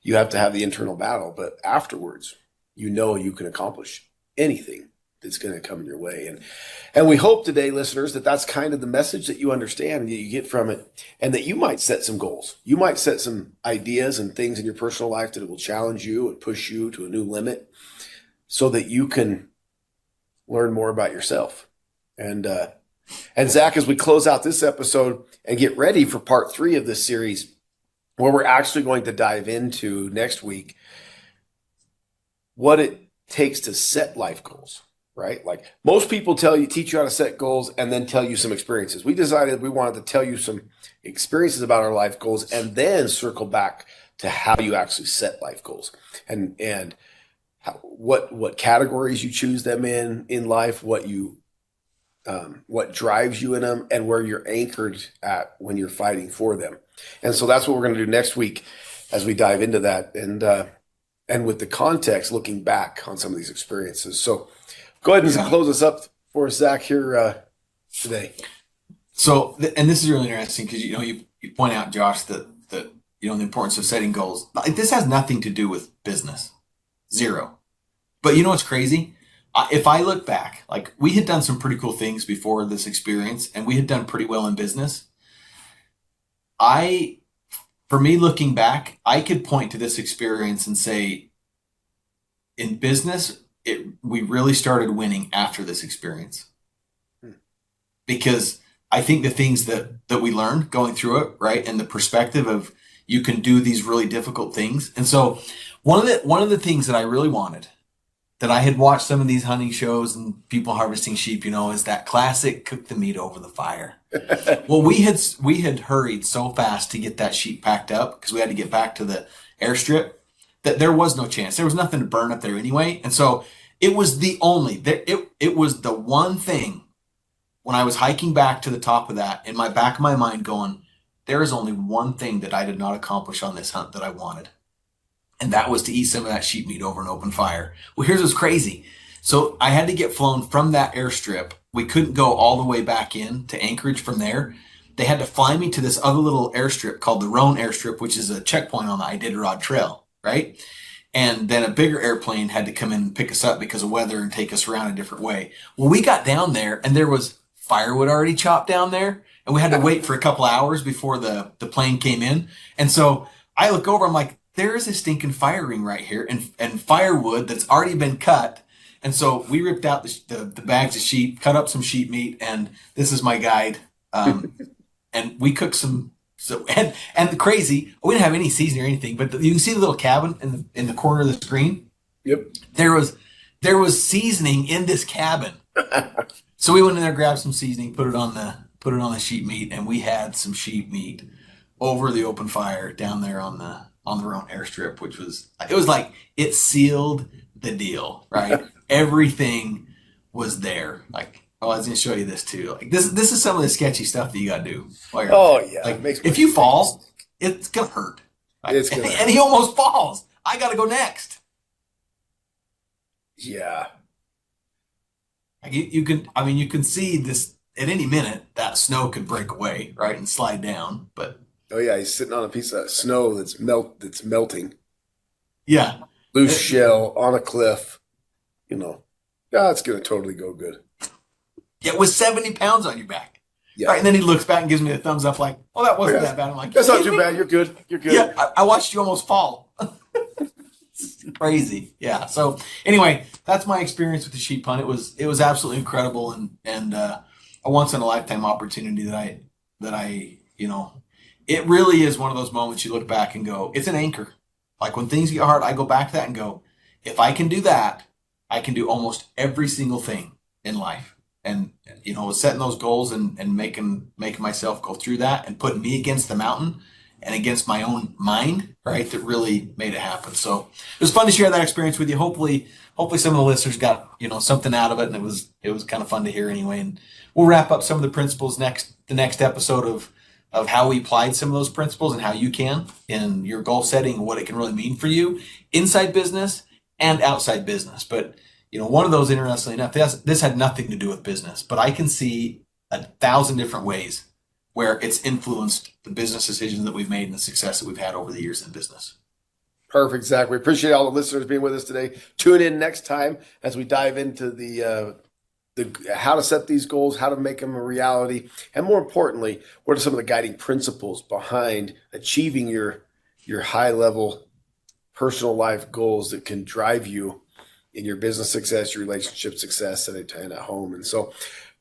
you have to have the internal battle, but afterwards you know you can accomplish anything that's going to come in your way. And we hope today, listeners, that that's kind of the message that you understand and that you get from it, and that you might set some goals. You might set some ideas and things in your personal life that will challenge you and push you to a new limit so that you can learn more about yourself. And Zach, as we close out this episode and get ready for part 3 of this series, where we're actually going to dive into next week what it takes to set life goals. Right? Like most people teach you how to set goals and then tell you some experiences. We decided we wanted to tell you some experiences about our life goals and then circle back to how you actually set life goals and what categories you choose them in life, what drives you in them, and where you're anchored at when you're fighting for them. And so that's what we're going to do next week as we dive into that and with the context looking back on some of these experiences. So go ahead and close us up for us, Zach, here today. So, and this is really interesting because, you point out, Josh, that the importance of setting goals. Like, this has nothing to do with business. Zero. But you know what's crazy? If I look back, like we had done some pretty cool things before this experience and we had done pretty well in business. For me, looking back, I could point to this experience and say, in business, we really started winning after this experience, because I think the things that we learned going through it, right, and the perspective of you can do these really difficult things. And so one of the things that I really wanted, that I had watched some of these hunting shows and people harvesting sheep, is that classic cook the meat over the fire. Well, we had hurried so fast to get that sheep packed up because we had to get back to the airstrip that there was no chance. There was nothing to burn up there anyway. And so it was it was the one thing when I was hiking back to the top of that, in my back of my mind going, there is only one thing that I did not accomplish on this hunt that I wanted. And that was to eat some of that sheep meat over an open fire. Well, here's what's crazy. So I had to get flown from that airstrip. We couldn't go all the way back in to Anchorage from there. They had to fly me to this other little airstrip called the Roan Airstrip, which is a checkpoint on the Iditarod Trail, right? And then a bigger airplane had to come in and pick us up because of weather and take us around a different way. Well, we got down there and there was firewood already chopped down there, and we had to wait for a couple hours before the plane came in. And so I look over, I'm like, there is a stinking fire ring right here and firewood that's already been cut. And so we ripped out the bags of sheep, cut up some sheep meat, and this is my guide. And we cooked some. So and crazy, we didn't have any seasoning or anything, but you can see the little cabin in the corner of the screen. Yep. There was seasoning in this cabin. So we went in there, grabbed some seasoning, put it on the sheep meat, and we had some sheep meat over the open fire down there on the Roan Airstrip, it sealed the deal, right? Everything was there. Like, I was going to show you this too. Like this is some of the sketchy stuff that you got to do. Oh yeah. Like, if you fall, it's going to hurt. Right? It's gonna hurt. And he almost falls. I got to go next. Yeah. Like you can see this at any minute, that snow could break away, right? And slide down. But oh yeah, he's sitting on a piece of snow that's melting. Yeah. Loose shell on a cliff. It's going to totally go good. Yeah, with 70 pounds on your back. Yeah. Right, and then he looks back and gives me a thumbs up like, oh, that wasn't that bad. I'm like, that's not too bad. You're good. You're good. Yeah, I watched you almost fall. It's crazy. Yeah. So anyway, that's my experience with the sheep hunt. It was absolutely incredible and a once in a lifetime opportunity that I it really is one of those moments you look back and go, it's an anchor. Like when things get hard, I go back to that and go, if I can do that, I can do almost every single thing in life. And, setting those goals and making myself go through that and putting me against the mountain and against my own mind, right, that really made it happen. So it was fun to share that experience with you. Hopefully some of the listeners got, something out of it, and it was kind of fun to hear anyway. And we'll wrap up some of the principles the next episode of how we applied some of those principles and how you can in your goal setting and what it can really mean for you inside business and outside business. But, one of those, interestingly enough, this had nothing to do with business, but I can see 1,000 different ways where it's influenced the business decisions that we've made and the success that we've had over the years in business. Perfect, Zach. We appreciate all the listeners being with us today. Tune in next time as we dive into the how to set these goals, how to make them a reality, and more importantly, what are some of the guiding principles behind achieving your high-level personal life goals that can drive you in your business success, your relationship success, and at home. And so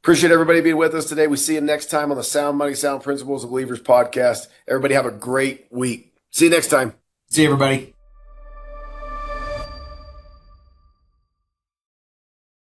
appreciate everybody being with us today. We see you next time on the Sound Money, Sound Principles of Believers podcast. Everybody have a great week. See you next time. See you, everybody.